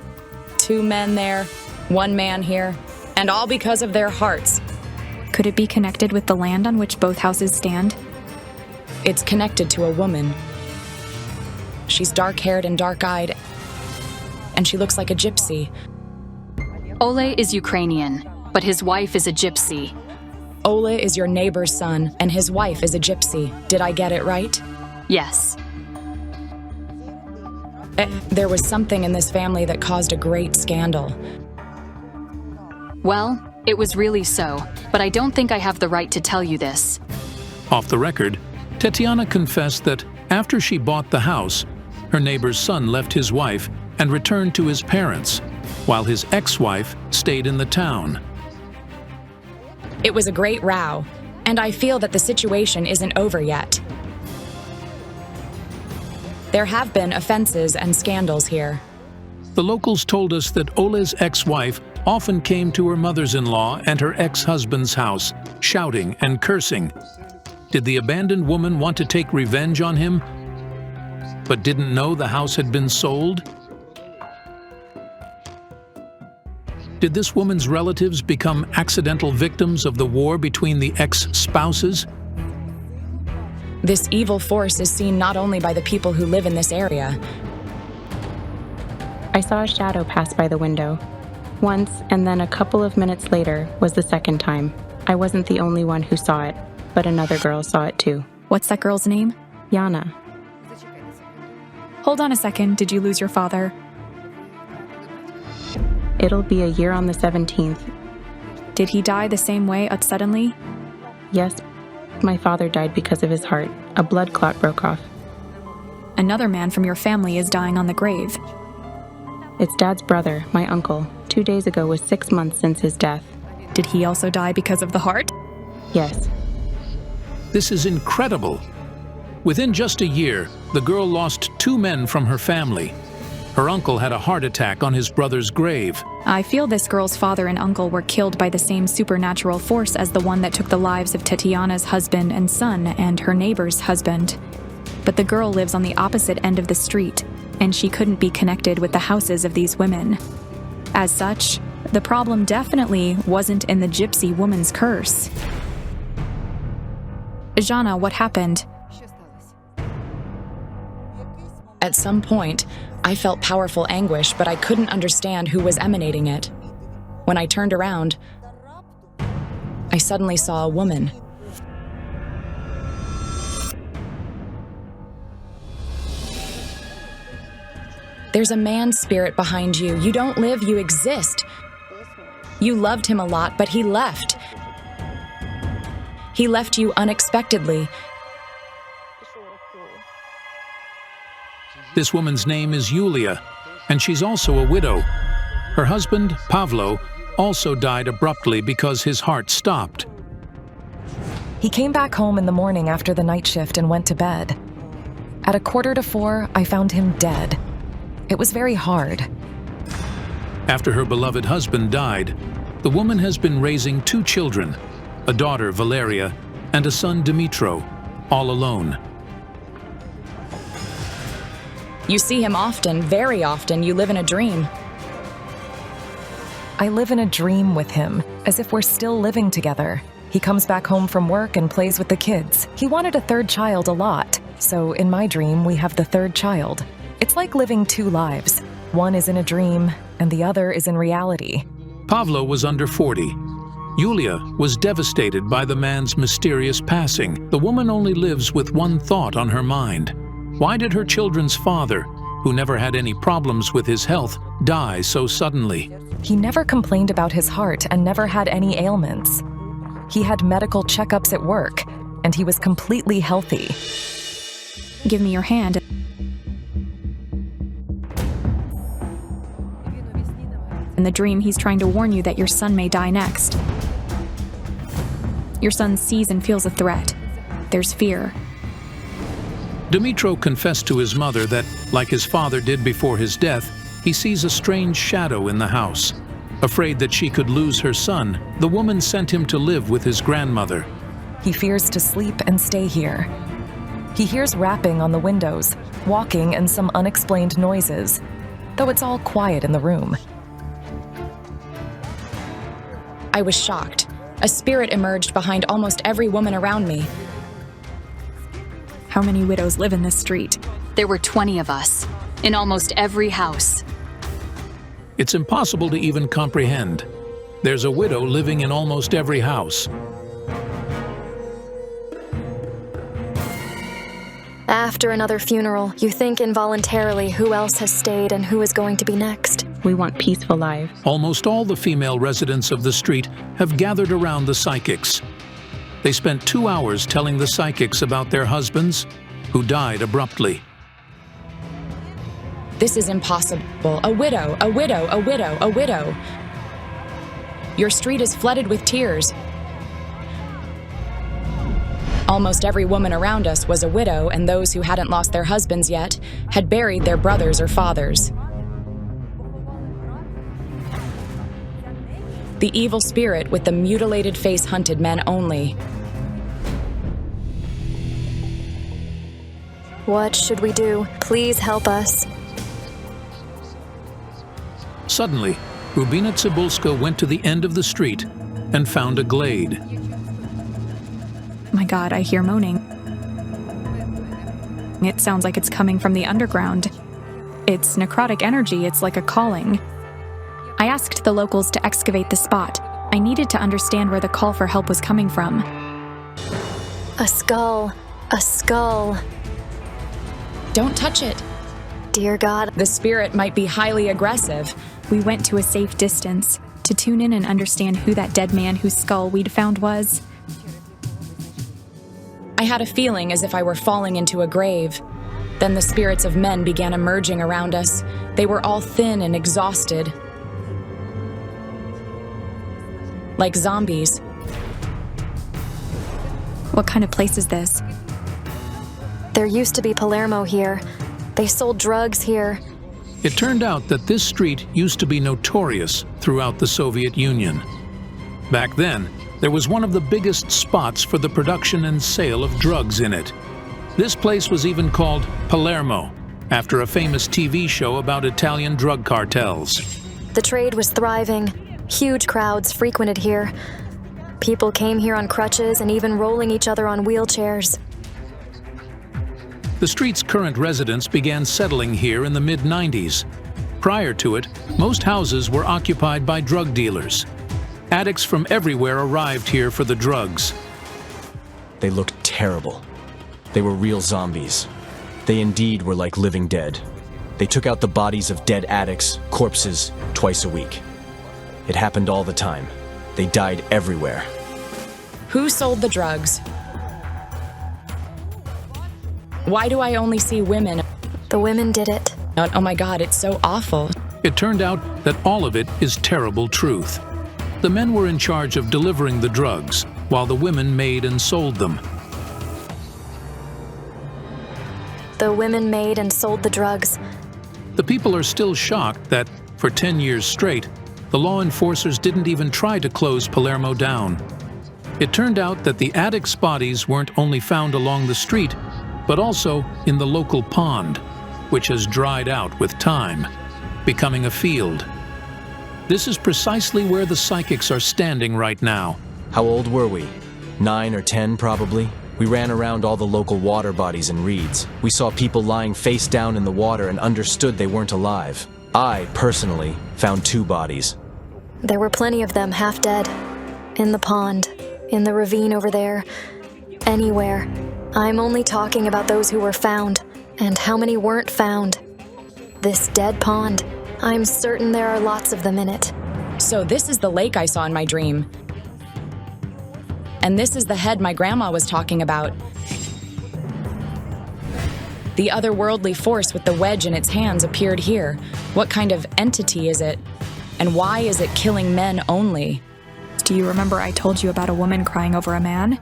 2 men there, 1 man here, and all because of their hearts. Could it be connected with the land on which both houses stand? It's connected to a woman. She's dark-haired and dark-eyed, and she looks like a gypsy. Ole is Ukrainian, but his wife is a gypsy. Ole is your neighbor's son, and his wife is a gypsy. Did I get it right? Yes. There was something in this family that caused a great scandal. Well, it was really so, but I don't think I have the right to tell you this. Off the record, Tatiana confessed that after she bought the house, her neighbor's son left his wife and returned to his parents, while his ex-wife stayed in the town. It was a great row, and I feel that the situation isn't over yet. There have been offenses and scandals here. The locals told us that Ole's ex-wife often came to her mother-in-law and her ex-husband's house, shouting and cursing. Did the abandoned woman want to take revenge on him, but didn't know the house had been sold? Did this woman's relatives become accidental victims of the war between the ex-spouses? This evil force is seen not only by the people who live in this area. I saw a shadow pass by the window. Once, and then a couple of minutes later was the second time. I wasn't the only one who saw it, but another girl saw it too. What's that girl's name? Yana. Hold on a second, did you lose your father? It'll be a year on the 17th. Did he die the same way, suddenly? Yes, my father died because of his heart. A blood clot broke off. Another man from your family is dying on the grave. It's Dad's brother, my uncle. 2 days ago was 6 months since his death. Did he also die because of the heart? Yes. This is incredible. Within just a year, the girl lost 2 men from her family. Her uncle had a heart attack on his brother's grave. I feel this girl's father and uncle were killed by the same supernatural force as the one that took the lives of Tatiana's husband and son and her neighbor's husband. But the girl lives on the opposite end of the street, and she couldn't be connected with the houses of these women. As such, the problem definitely wasn't in the gypsy woman's curse. Jana, what happened? At some point, I felt powerful anguish, but I couldn't understand who was emanating it. When I turned around, I suddenly saw a woman. There's a man spirit behind you. You don't live, you exist. You loved him a lot, but he left. He left you unexpectedly. This woman's name is Yulia, and she's also a widow. Her husband, Pavlo, also died abruptly because his heart stopped. He came back home in the morning after the night shift and went to bed. At 3:45, I found him dead. It was very hard. After her beloved husband died, the woman has been raising 2 children, a daughter, Valeria, and a son, Dimitro, all alone. You see him often, very often. You live in a dream. I live in a dream with him, as if we're still living together. He comes back home from work and plays with the kids. He wanted a 3rd child a lot, so in my dream, we have the 3rd child. It's like living 2 lives. One is in a dream, and the other is in reality. Pavlo was under 40. Yulia was devastated by the man's mysterious passing. The woman only lives with one thought on her mind. Why did her children's father, who never had any problems with his health, die so suddenly? He never complained about his heart and never had any ailments. He had medical checkups at work, and he was completely healthy. Give me your hand. In the dream, he's trying to warn you that your son may die next. Your son sees and feels a threat. There's fear. Dimitro confessed to his mother that, like his father did before his death, he sees a strange shadow in the house. Afraid that she could lose her son, the woman sent him to live with his grandmother. He fears to sleep and stay here. He hears rapping on the windows, walking, and some unexplained noises, though it's all quiet in the room. I was shocked. A spirit emerged behind almost every woman around me. How many widows live in this street? There were 20 of us, in almost every house. It's impossible to even comprehend. There's a widow living in almost every house. After another funeral, you think involuntarily who else has stayed and who is going to be next. We want peaceful lives. Almost all the female residents of the street have gathered around the psychics. They spent 2 hours telling the psychics about their husbands, who died abruptly. This is impossible. A widow, a widow, a widow, a widow. Your street is flooded with tears. Almost every woman around us was a widow, and those who hadn't lost their husbands yet had buried their brothers or fathers. The evil spirit with the mutilated face hunted men only. What should we do? Please help us. Suddenly, Rubina Cybulska went to the end of the street and found a glade. My God, I hear moaning. It sounds like it's coming from the underground. It's necrotic energy, it's like a calling. I asked the locals to excavate the spot. I needed to understand where the call for help was coming from. A skull. A skull. Don't touch it. Dear God. The spirit might be highly aggressive. We went to a safe distance to tune in and understand who that dead man whose skull we'd found was. I had a feeling as if I were falling into a grave. Then the spirits of men began emerging around us. They were all thin and exhausted. Like zombies. What kind of place is this? There used to be Palermo here. They sold drugs here. It turned out that this street used to be notorious throughout the Soviet Union. Back then, there was one of the biggest spots for the production and sale of drugs in it. This place was even called Palermo, after a famous TV show about Italian drug cartels. The trade was thriving. Huge crowds frequented here. People came here on crutches and even rolling each other on wheelchairs. The street's current residents began settling here in the mid-90s. Prior to it, most houses were occupied by drug dealers. Addicts from everywhere arrived here for the drugs. They looked terrible. They were real zombies. They indeed were like living dead. They took out the bodies of dead addicts, corpses, twice a week. It happened all the time. They died everywhere. Who sold the drugs? Why do I only see women? The women did it. Oh my God, it's so awful. It turned out that all of it is terrible truth. The men were in charge of delivering the drugs, while the women made and sold them. The women made and sold the drugs. The people are still shocked that, for 10 years straight, the law enforcers didn't even try to close Palermo down. It turned out that the addicts' bodies weren't only found along the street, but also in the local pond, which has dried out with time, becoming a field. This is precisely where the psychics are standing right now. How old were we? 9 or 10, probably? We ran around all the local water bodies and reeds. We saw people lying face down in the water and understood they weren't alive. I, personally, found 2 bodies. There were plenty of them half dead. In the pond, in the ravine over there, anywhere. I'm only talking about those who were found, and how many weren't found. This dead pond, I'm certain there are lots of them in it. So this is the lake I saw in my dream. And this is the head my grandma was talking about. The otherworldly force with the wedge in its hands appeared here. What kind of entity is it? And why is it killing men only? Do you remember I told you about a woman crying over a man?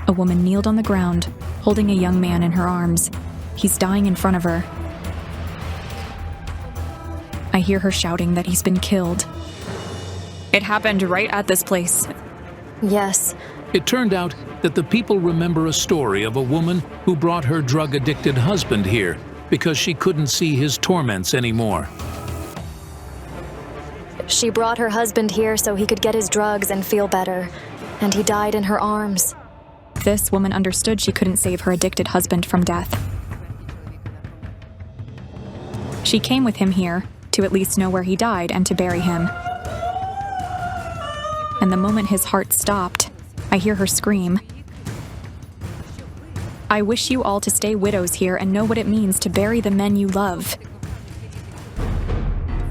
A woman kneeled on the ground, holding a young man in her arms. He's dying in front of her. I hear her shouting that he's been killed. It happened right at this place. Yes. It turned out that the people remember a story of a woman who brought her drug-addicted husband here because she couldn't see his torments anymore. She brought her husband here so he could get his drugs and feel better, and he died in her arms. This woman understood she couldn't save her addicted husband from death. She came with him here to at least know where he died and to bury him. And the moment his heart stopped, I hear her scream. I wish you all to stay widows here and know what it means to bury the men you love.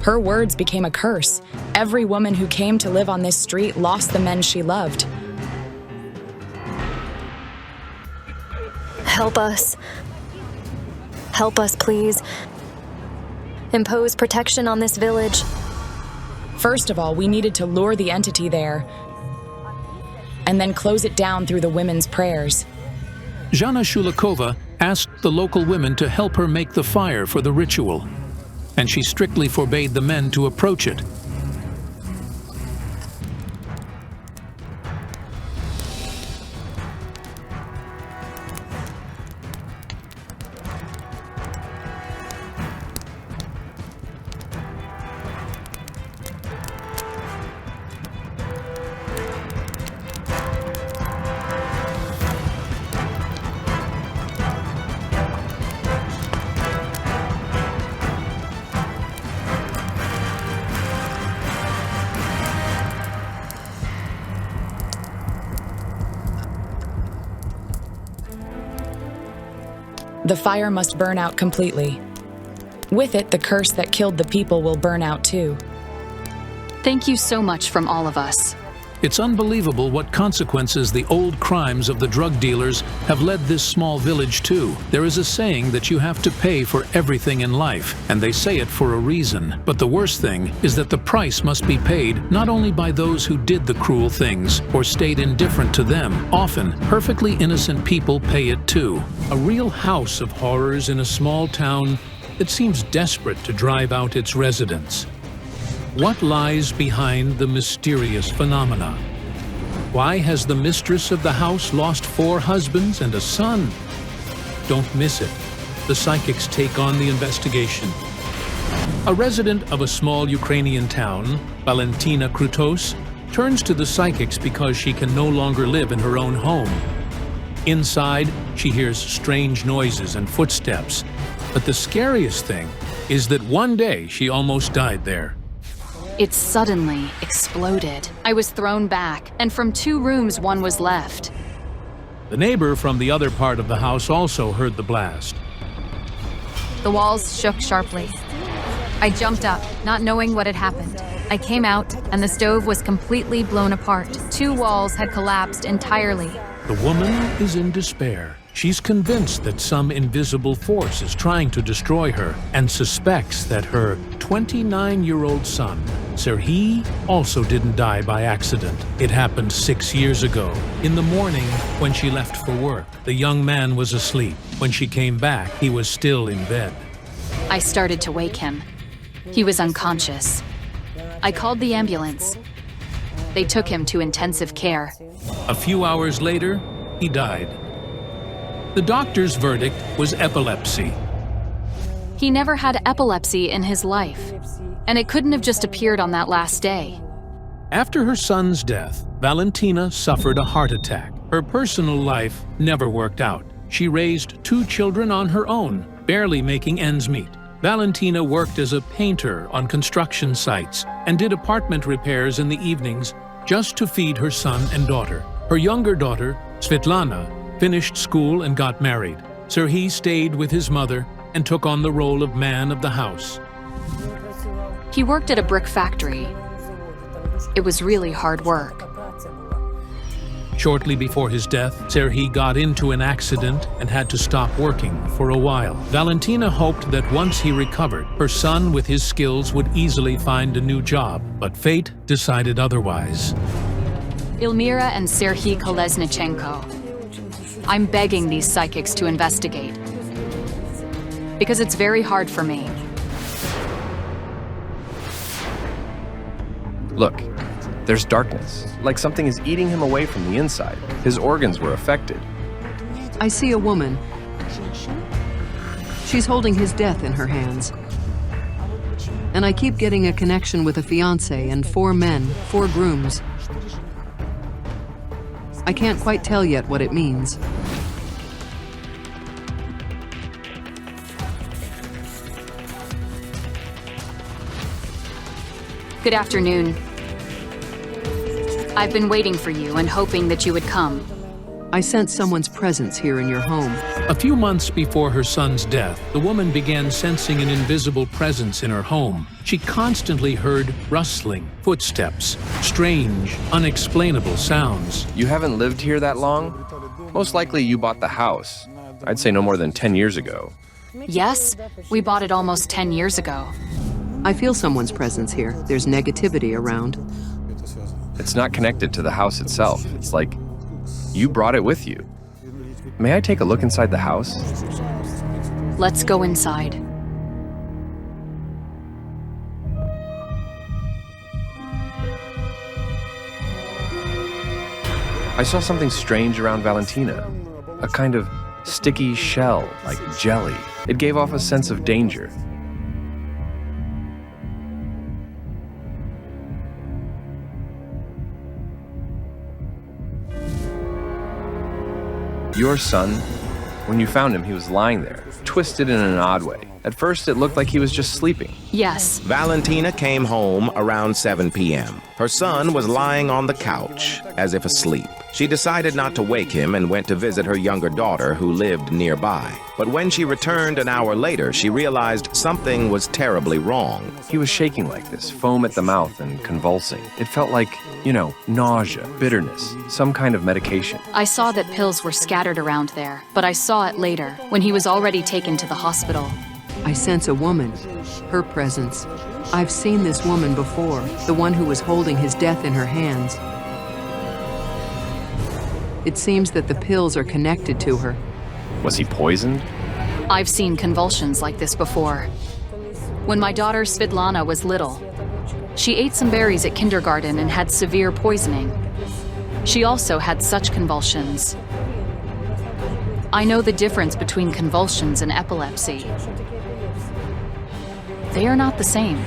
Her words became a curse. Every woman who came to live on this street lost the men she loved. Help us. Help us, please. Impose protection on this village. First of all, we needed to lure the entity there, and then close it down through the women's prayers. Jana Shulikova asked the local women to help her make the fire for the ritual, and she strictly forbade the men to approach it. The fire must burn out completely. With it, the curse that killed the people will burn out too. Thank you so much from all of us. It's unbelievable what consequences the old crimes of the drug dealers have led this small village to. There is a saying that you have to pay for everything in life, and they say it for a reason. But the worst thing is that the price must be paid not only by those who did the cruel things or stayed indifferent to them. Often, perfectly innocent people pay it too. A real house of horrors in a small town that seems desperate to drive out its residents. What lies behind the mysterious phenomena? Why has the mistress of the house lost 4 husbands and a son? Don't miss it. The psychics take on the investigation. A resident of a small Ukrainian town, Valentina Krutos, turns to the psychics because she can no longer live in her own home. Inside, she hears strange noises and footsteps. But the scariest thing is that one day she almost died there. It suddenly exploded. I was thrown back, and from 2 rooms, one was left. The neighbor from the other part of the house also heard the blast. The walls shook sharply. I jumped up, not knowing what had happened. I came out, and the stove was completely blown apart. 2 walls had collapsed entirely. The woman is in despair. She's convinced that some invisible force is trying to destroy her and suspects that her 29-year-old son, Serhiy, also didn't die by accident. It happened 6 years ago. In the morning, when she left for work, the young man was asleep. When she came back, he was still in bed. I started to wake him. He was unconscious. I called the ambulance. They took him to intensive care. A few hours later, he died. The doctor's verdict was epilepsy. He never had epilepsy in his life, and it couldn't have just appeared on that last day. After her son's death, Valentina suffered a heart attack. Her personal life never worked out. She raised 2 children on her own, barely making ends meet. Valentina worked as a painter on construction sites and did apartment repairs in the evenings just to feed her son and daughter. Her younger daughter, Svetlana, finished school and got married. Serhiy stayed with his mother and took on the role of man of the house. He worked at a brick factory. It was really hard work. Shortly before his death, Serhiy got into an accident and had to stop working for a while. Valentina hoped that once he recovered, her son with his skills would easily find a new job, but fate decided otherwise. Ilmira and Serhiy Kolesnichenko. I'm begging these psychics to investigate, because it's very hard for me. Look, there's darkness, like something is eating him away from the inside. His organs were affected. I see a woman. She's holding his death in her hands. And I keep getting a connection with a fiancé and 4 men, 4 grooms. I can't quite tell yet what it means. Good afternoon. I've been waiting for you and hoping that you would come. I sense someone's presence here in your home. A few months before her son's death, the woman began sensing an invisible presence in her home. She constantly heard rustling, footsteps, strange, unexplainable sounds. You haven't lived here that long? Most likely you bought the house. I'd say no more than 10 years ago. Yes, we bought it almost 10 years ago. I feel someone's presence here. There's negativity around. It's not connected to the house itself. It's like you brought it with you. May I take a look inside the house? Let's go inside. I saw something strange around Valentina. A kind of sticky shell, like jelly. It gave off a sense of danger. Your son, when you found him, he was lying there, twisted in an odd way. At first, it looked like he was just sleeping. Yes. Valentina came home around 7 p.m. Her son was lying on the couch, as if asleep. She decided not to wake him and went to visit her younger daughter, who lived nearby. But when she returned an hour later, she realized something was terribly wrong. He was shaking like this, foam at the mouth and convulsing. It felt like, nausea, bitterness, some kind of medication. I saw that pills were scattered around there, but I saw it later, when he was already taken to the hospital. I sense a woman, her presence. I've seen this woman before, the one who was holding his death in her hands. It seems that the pills are connected to her. Was he poisoned? I've seen convulsions like this before. When my daughter Svetlana was little, she ate some berries at kindergarten and had severe poisoning. She also had such convulsions. I know the difference between convulsions and epilepsy. They are not the same.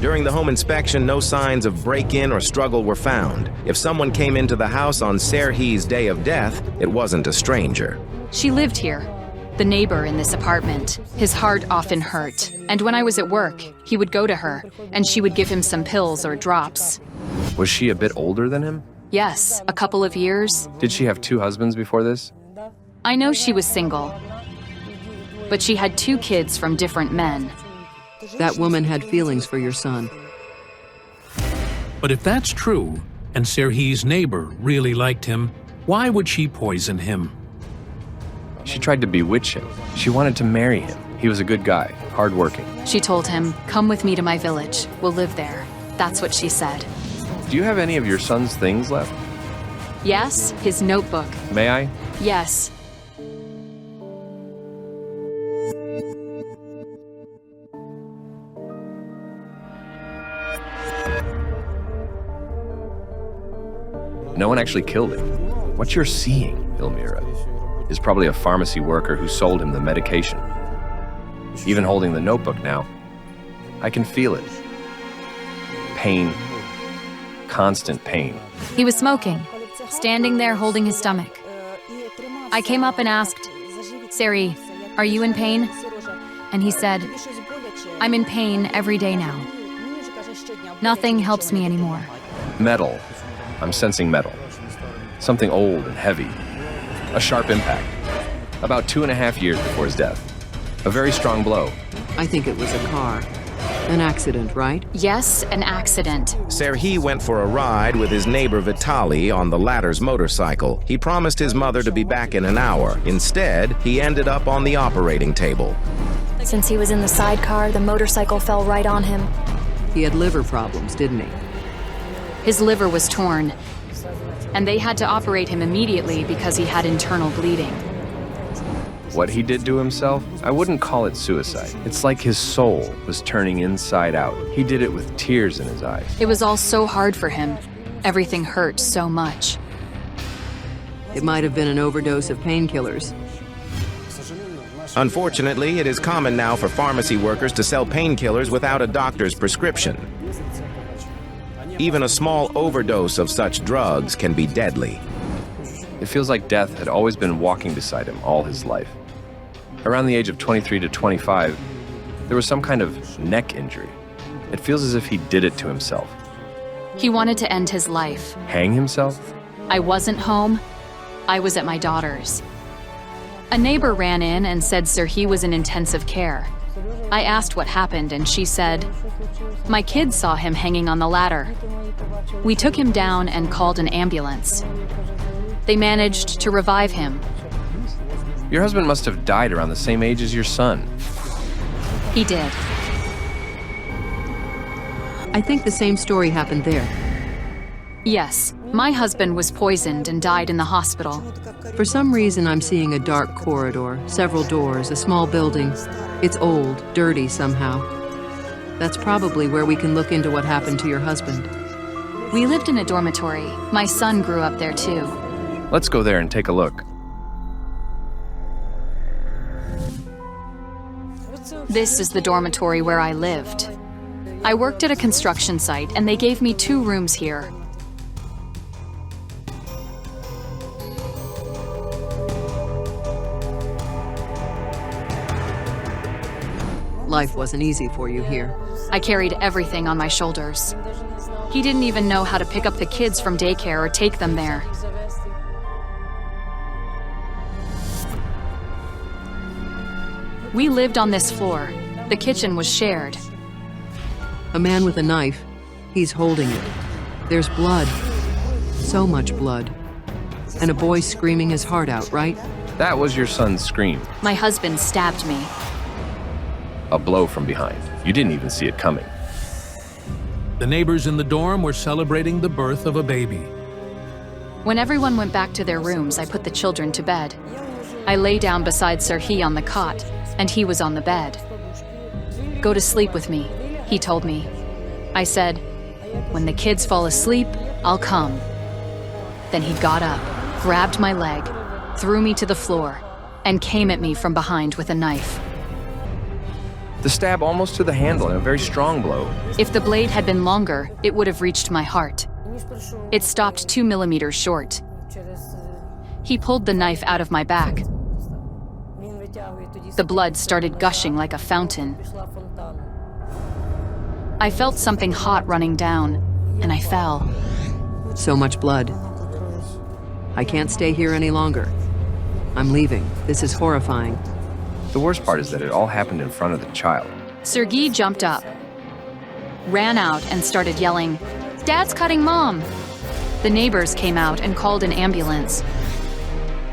During the home inspection, no signs of break-in or struggle were found. If someone came into the house on Serhiy's day of death, it wasn't a stranger. She lived here, the neighbor in this apartment. His heart often hurt, and when I was at work, he would go to her, and she would give him some pills or drops. Was she a bit older than him? Yes, a couple of years. Did she have 2 husbands before this? I know she was single. but she had 2 kids from different men. That woman had feelings for your son. But if that's true, and Serhi's neighbor really liked him, why would she poison him? She tried to bewitch him. She wanted to marry him. He was a good guy, hardworking. She told him, "Come with me to my village. We'll live there." That's what she said. Do you have any of your son's things left? Yes, his notebook. May I? Yes. No one actually killed him. What you're seeing, Elmira, is probably a pharmacy worker who sold him the medication. Even holding the notebook now, I can feel it. Pain. Constant pain. He was smoking, standing there holding his stomach. I came up and asked, "Seri, are you in pain?" And he said, "I'm in pain every day now. Nothing helps me anymore." Metal. I'm sensing metal. Something old and heavy. A sharp impact. About 2.5 years before his death. A very strong blow. I think it was a car. An accident, right? Yes, an accident. Serhi went for a ride with his neighbor Vitali on the latter's motorcycle. He promised his mother to be back in an hour. Instead, he ended up on the operating table. Since he was in the sidecar, the motorcycle fell right on him. He had liver problems, didn't he? His liver was torn, and they had to operate him immediately because he had internal bleeding. What he did to himself, I wouldn't call it suicide. It's like his soul was turning inside out. He did it with tears in his eyes. It was all so hard for him. Everything hurt so much. It might have been an overdose of painkillers. Unfortunately, it is common now for pharmacy workers to sell painkillers without a doctor's prescription. Even a small overdose of such drugs can be deadly. It feels like death had always been walking beside him all his life. Around the age of 23 to 25, there was some kind of neck injury. It feels as if he did it to himself. He wanted to end his life. Hang himself? I wasn't home. I was at my daughter's. A neighbor ran in and said Serhi was in intensive care. I asked what happened, and she said, "My kids saw him hanging on the ladder. We took him down and called an ambulance. They managed to revive him." Your husband must have died around the same age as your son. He did. I think the same story happened there. Yes, my husband was poisoned and died in the hospital. For some reason, I'm seeing a dark corridor, several doors, a small building. It's old, dirty somehow. That's probably where we can look into what happened to your husband. We lived in a dormitory. My son grew up there too. Let's go there and take a look. This is the dormitory where I lived. I worked at a construction site, and they gave me 2 rooms here. Life wasn't easy for you here. I carried everything on my shoulders. He didn't even know how to pick up the kids from daycare or take them there. We lived on this floor. The kitchen was shared. A man with a knife. He's holding it. There's blood. So much blood. And a boy screaming his heart out, right? That was your son's scream. My husband stabbed me. A blow from behind. You didn't even see it coming. The neighbors in the dorm were celebrating the birth of a baby. When everyone went back to their rooms, I put the children to bed. I lay down beside Serhi on the cot, and he was on the bed. "Go to sleep with me," he told me. I said, "When the kids fall asleep, I'll come." Then he got up, grabbed my leg, threw me to the floor, and came at me from behind with a knife. The stab almost to the handle and a very strong blow. If the blade had been longer, it would have reached my heart. It stopped 2 millimeters short. He pulled the knife out of my back. The blood started gushing like a fountain. I felt something hot running down, and I fell. So much blood. I can't stay here any longer. I'm leaving. This is horrifying. The worst part is that it all happened in front of the child. Sergei jumped up, ran out, and started yelling, "Dad's cutting Mom!" The neighbors came out and called an ambulance.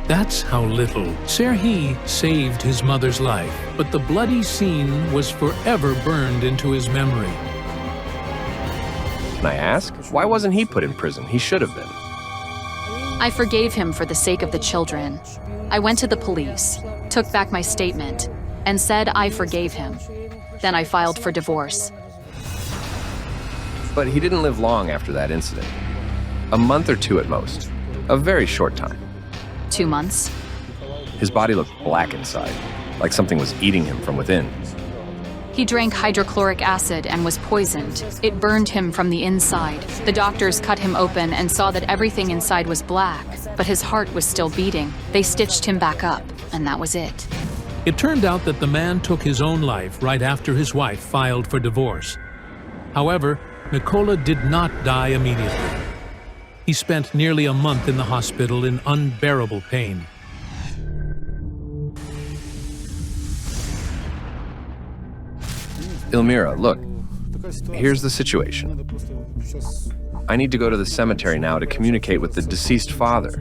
That's how little Sergei saved his mother's life, but the bloody scene was forever burned into his memory. Can I ask? Why wasn't he put in prison? He should have been. I forgave him for the sake of the children. I went to the police, took back my statement, and said I forgave him. Then I filed for divorce. But he didn't live long after that incident. A month or two at most. A very short time. 2 months. His body looked black inside, like something was eating him from within. He drank hydrochloric acid and was poisoned. It burned him from the inside. The doctors cut him open and saw that everything inside was black, but his heart was still beating. They stitched him back up, and that was it. It turned out that the man took his own life right after his wife filed for divorce. However, Mykola did not die immediately. He spent nearly a month in the hospital in unbearable pain. Ilmira, look, here's the situation. I need to go to the cemetery now to communicate with the deceased father.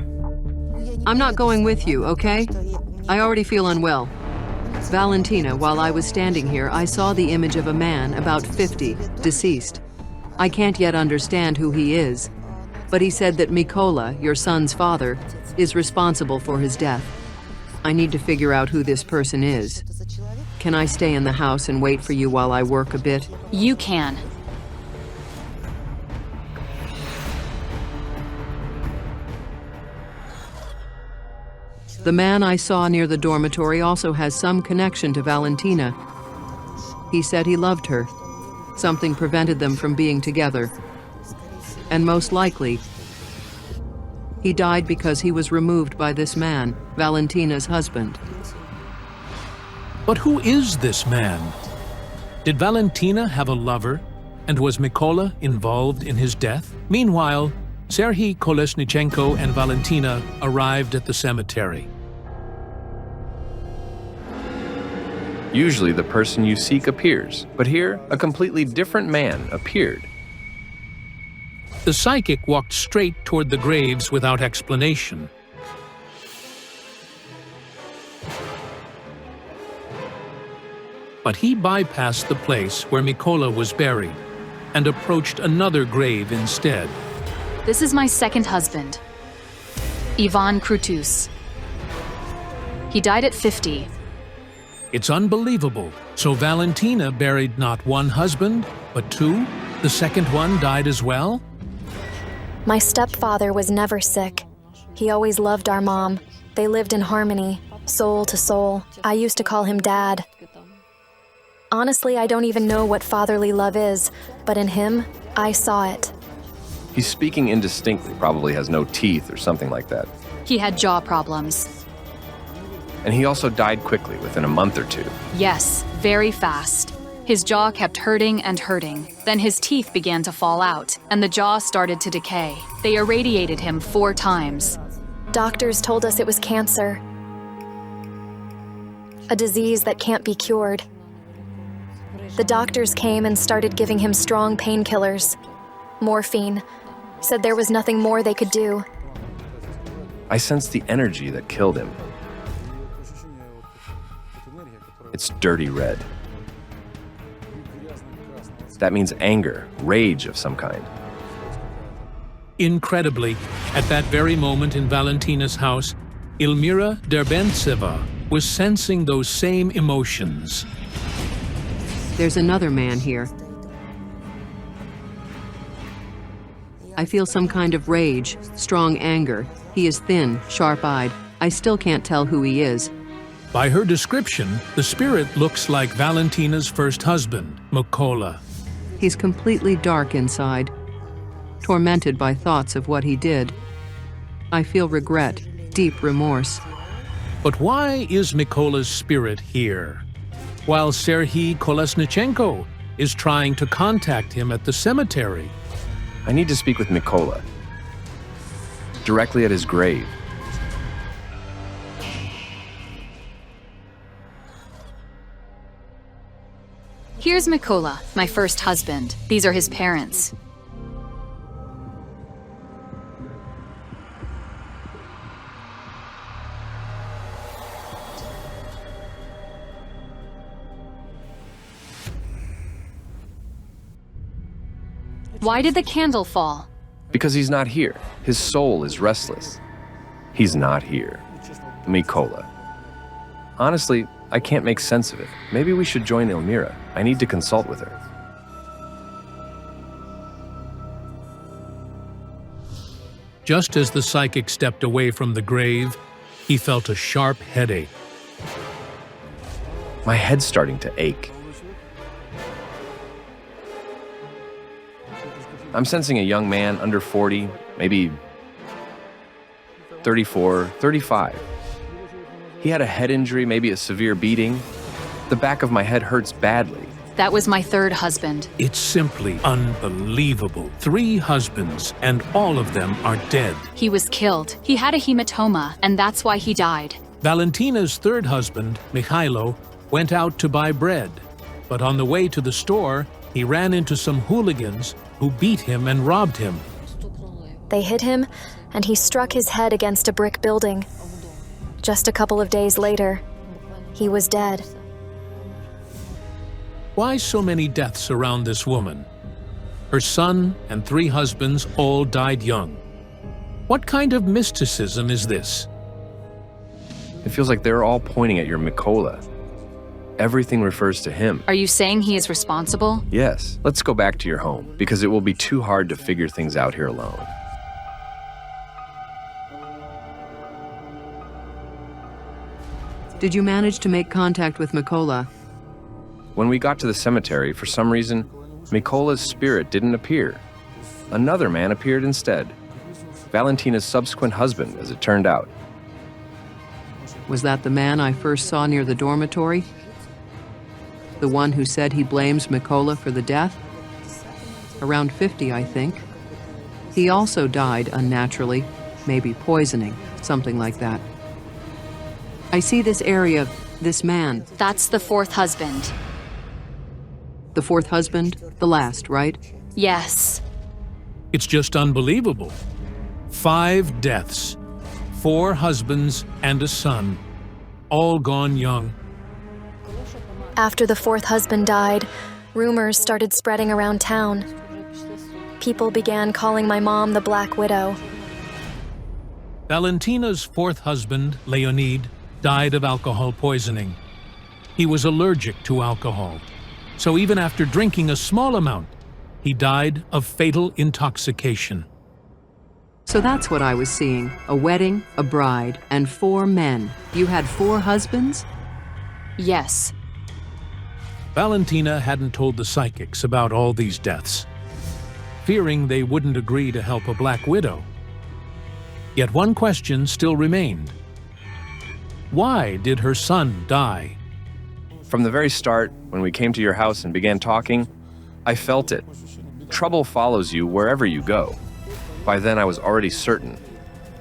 I'm not going with you, okay? I already feel unwell. Valentina, while I was standing here, I saw the image of a man, about 50, deceased. I can't yet understand who he is, but he said that Mykola, your son's father, is responsible for his death. I need to figure out who this person is. Can I stay in the house and wait for you while I work a bit? You can. The man I saw near the dormitory also has some connection to Valentina. He said he loved her. Something prevented them from being together. And most likely, he died because he was removed by this man, Valentina's husband. But who is this man? Did Valentina have a lover, and was Mykola involved in his death? Meanwhile, Sergei Kolesnichenko and Valentina arrived at the cemetery. Usually the person you seek appears, but here a completely different man appeared. The psychic walked straight toward the graves without explanation. But he bypassed the place where Mykola was buried and approached another grave instead. This is my second husband, Ivan Krutus. He died at 50. It's unbelievable. So Valentina buried not one husband, but two? The second one died as well? My stepfather was never sick. He always loved our mom. They lived in harmony, soul to soul. I used to call him Dad. Honestly, I don't even know what fatherly love is, but in him, I saw it. He's speaking indistinctly, probably has no teeth or something like that. He had jaw problems. And he also died quickly, within a month or two. Yes, very fast. His jaw kept hurting and hurting. Then his teeth began to fall out, and the jaw started to decay. They irradiated him 4 times. Doctors told us it was cancer. A disease that can't be cured. The doctors came and started giving him strong painkillers. Morphine. Said there was nothing more they could do. I sensed the energy that killed him. It's dirty red. That means anger, rage of some kind. Incredibly, at that very moment in Valentina's house, Ilmira Derbentseva was sensing those same emotions. There's another man here. I feel some kind of rage, strong anger. He is thin, sharp-eyed. I still can't tell who he is. By her description, the spirit looks like Valentina's first husband, Mykola. He's completely dark inside, tormented by thoughts of what he did. I feel regret, deep remorse. But why is Mykola's spirit here, while Sergei Kolesnichenko is trying to contact him at the cemetery? I need to speak with Mykola, directly at his grave. Here's Mikola, my first husband. These are his parents. Why did the candle fall? Because he's not here. His soul is restless. He's not here. Mikola. Honestly, I can't make sense of it. Maybe we should join Elmira. I need to consult with her. Just as the psychic stepped away from the grave, he felt a sharp headache. My head's starting to ache. I'm sensing a young man under 40, maybe 34, 35. He had a head injury, maybe a severe beating. The back of my head hurts badly. That was my third husband. It's simply unbelievable. 3 husbands, and all of them are dead. He was killed. He had a hematoma, and that's why he died. Valentina's third husband, Mikhailo, went out to buy bread. But on the way to the store, he ran into some hooligans who beat him and robbed him. They hit him, and he struck his head against a brick building. Just a couple of days later, he was dead. Why so many deaths around this woman? Her son and 3 husbands all died young. What kind of mysticism is this? It feels like they're all pointing at your Mikola. Everything refers to him. Are you saying he is responsible? Yes. Let's go back to your home, because it will be too hard to figure things out here alone. Did you manage to make contact with Mikola? When we got to the cemetery, for some reason, Mikola's spirit didn't appear. Another man appeared instead. Valentina's subsequent husband, as it turned out. Was that the man I first saw near the dormitory? The one who said he blames Mikola for the death? Around 50, I think. He also died unnaturally, maybe poisoning, something like that. I see this area, this man. That's the 4th husband. The 4th husband, the last, right? Yes. It's just unbelievable. 5 deaths, 4 husbands and a son, all gone young. After the 4th husband died, rumors started spreading around town. People began calling my mom the Black Widow. Valentina's 4th husband, Leonid, died of alcohol poisoning. He was allergic to alcohol, so even after drinking a small amount, he died of fatal intoxication. So that's what I was seeing. A wedding, a bride, and 4 men. You had 4 husbands? Yes. Valentina hadn't told the psychics about all these deaths, fearing they wouldn't agree to help a Black Widow. Yet one question still remained. Why did her son die? From the very start, when we came to your house and began talking, I felt it. Trouble follows you wherever you go. By then I was already certain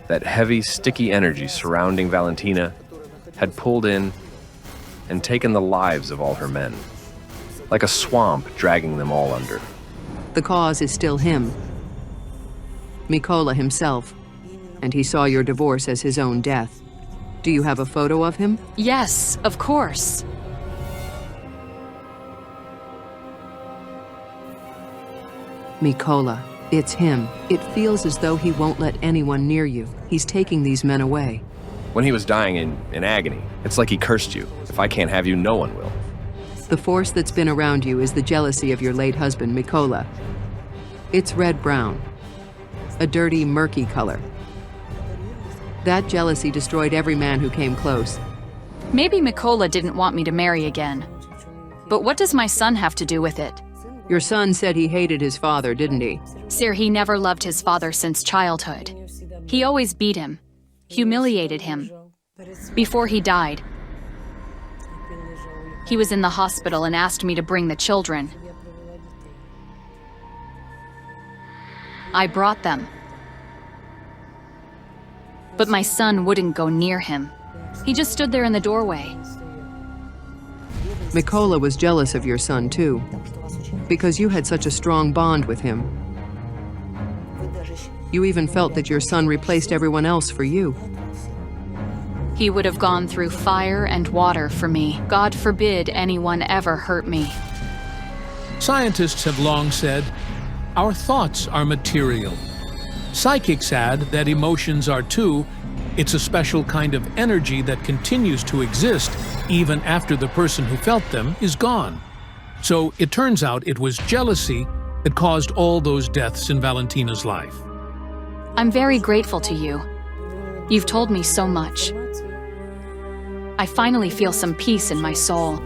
that heavy, sticky energy surrounding Valentina had pulled in and taken the lives of all her men, like a swamp dragging them all under. The cause is still him. Mikola himself. And he saw your divorce as his own death. Do you have a photo of him? Yes, of course. Mikola, it's him. It feels as though he won't let anyone near you. He's taking these men away. When he was dying in agony, it's like he cursed you. If I can't have you, no one will. The force that's been around you is the jealousy of your late husband, Mikola. It's red-brown, a dirty, murky color. That jealousy destroyed every man who came close. Maybe Mikola didn't want me to marry again. But what does my son have to do with it? Your son said he hated his father, didn't he? Sir, he never loved his father since childhood. He always beat him, humiliated him. Before he died, he was in the hospital and asked me to bring the children. I brought them. But my son wouldn't go near him. He just stood there in the doorway. Mikola was jealous of your son, too, because you had such a strong bond with him. You even felt that your son replaced everyone else for you. He would have gone through fire and water for me. God forbid anyone ever hurt me. Scientists have long said, our thoughts are material. Psychics add that emotions are too. It's a special kind of energy that continues to exist even after the person who felt them is gone. So it turns out it was jealousy that caused all those deaths in Valentina's life. I'm very grateful to you. You've told me so much. I finally feel some peace in my soul.